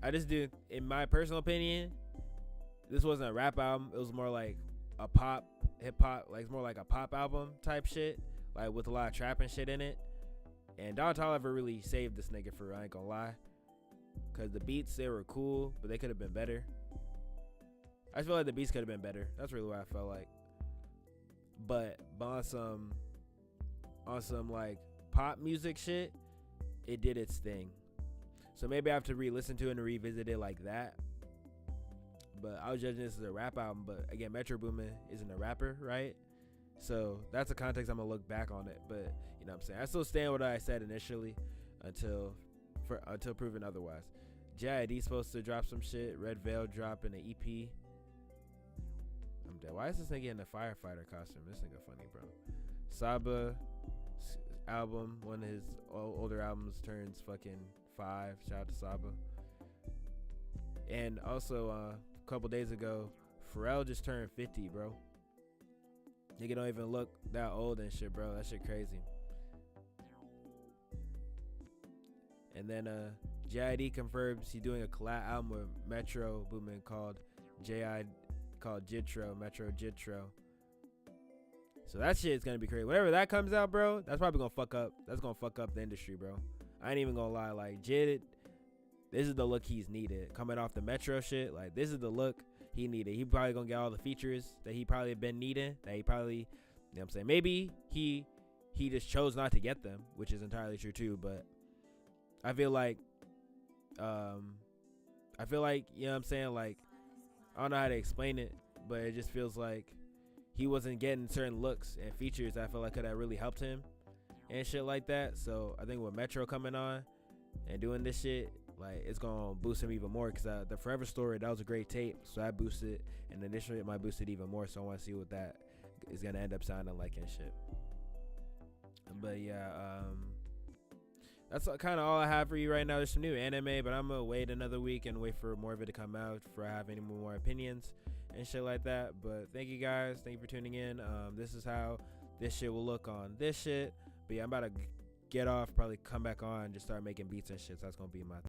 I just do, in my personal opinion, this wasn't a rap album. It was more like a pop, hip hop, like it's more like a pop album type shit. like with a lot of trap and shit in it. And Don Toliver really saved this nigga for, I ain't gonna lie. Cause the beats, they were cool, but they could have been better. I feel like the beats could have been better. That's really what I felt like. But on some like pop music shit, it did its thing. So maybe I have to re-listen to it and revisit it like that. But I was judging this as a rap album. But again, Metro Boomin isn't a rapper, right? So that's the context I'm gonna look back on it. But you know what I'm saying? I still stand with what I said initially until proven otherwise. J.I.D. supposed to drop some shit. Red Veil dropping an EP. I'm dead. Why is this nigga in a firefighter costume? This nigga funny, bro. Saba album, one of his older albums, turns fucking 5. Shout out to Saba. And also, a couple days ago, Pharrell just turned 50, bro. Nigga don't even look that old and shit, bro. That shit crazy. And then J.I.D. confirms he's doing a collab album with Metro Boomin called Jitro, Metro Jitro. So that shit is gonna be crazy. Whenever that comes out, bro, that's probably gonna fuck up. That's gonna fuck up the industry, bro. I ain't even gonna lie. Like Jid, this is the look he's needed. Coming off the Metro shit, like this is the look he needed. He probably gonna get all the features that he probably been needing. That he probably, you know what I'm saying? Maybe he just chose not to get them, which is entirely true too. But I feel like, you know what I'm saying? Like, I don't know how to explain it, but it just feels like he wasn't getting certain looks and features that I feel like could have really helped him and shit like that. So I think with Metro coming on and doing this shit, like it's gonna boost him even more. Cause the Forever Story, that was a great tape, so I boosted, and initially it might boost it even more. So I want to see what that is gonna end up sounding like and shit. But yeah, that's kind of all I have for you right now. There's some new anime, but I'm gonna wait another week and wait for more of it to come out before I have any more opinions and shit like that. But thank you guys, thank you for tuning in. This is how this shit will look on this shit. But yeah, I'm about to get off, probably come back on, just start making beats and shit. So that's gonna be my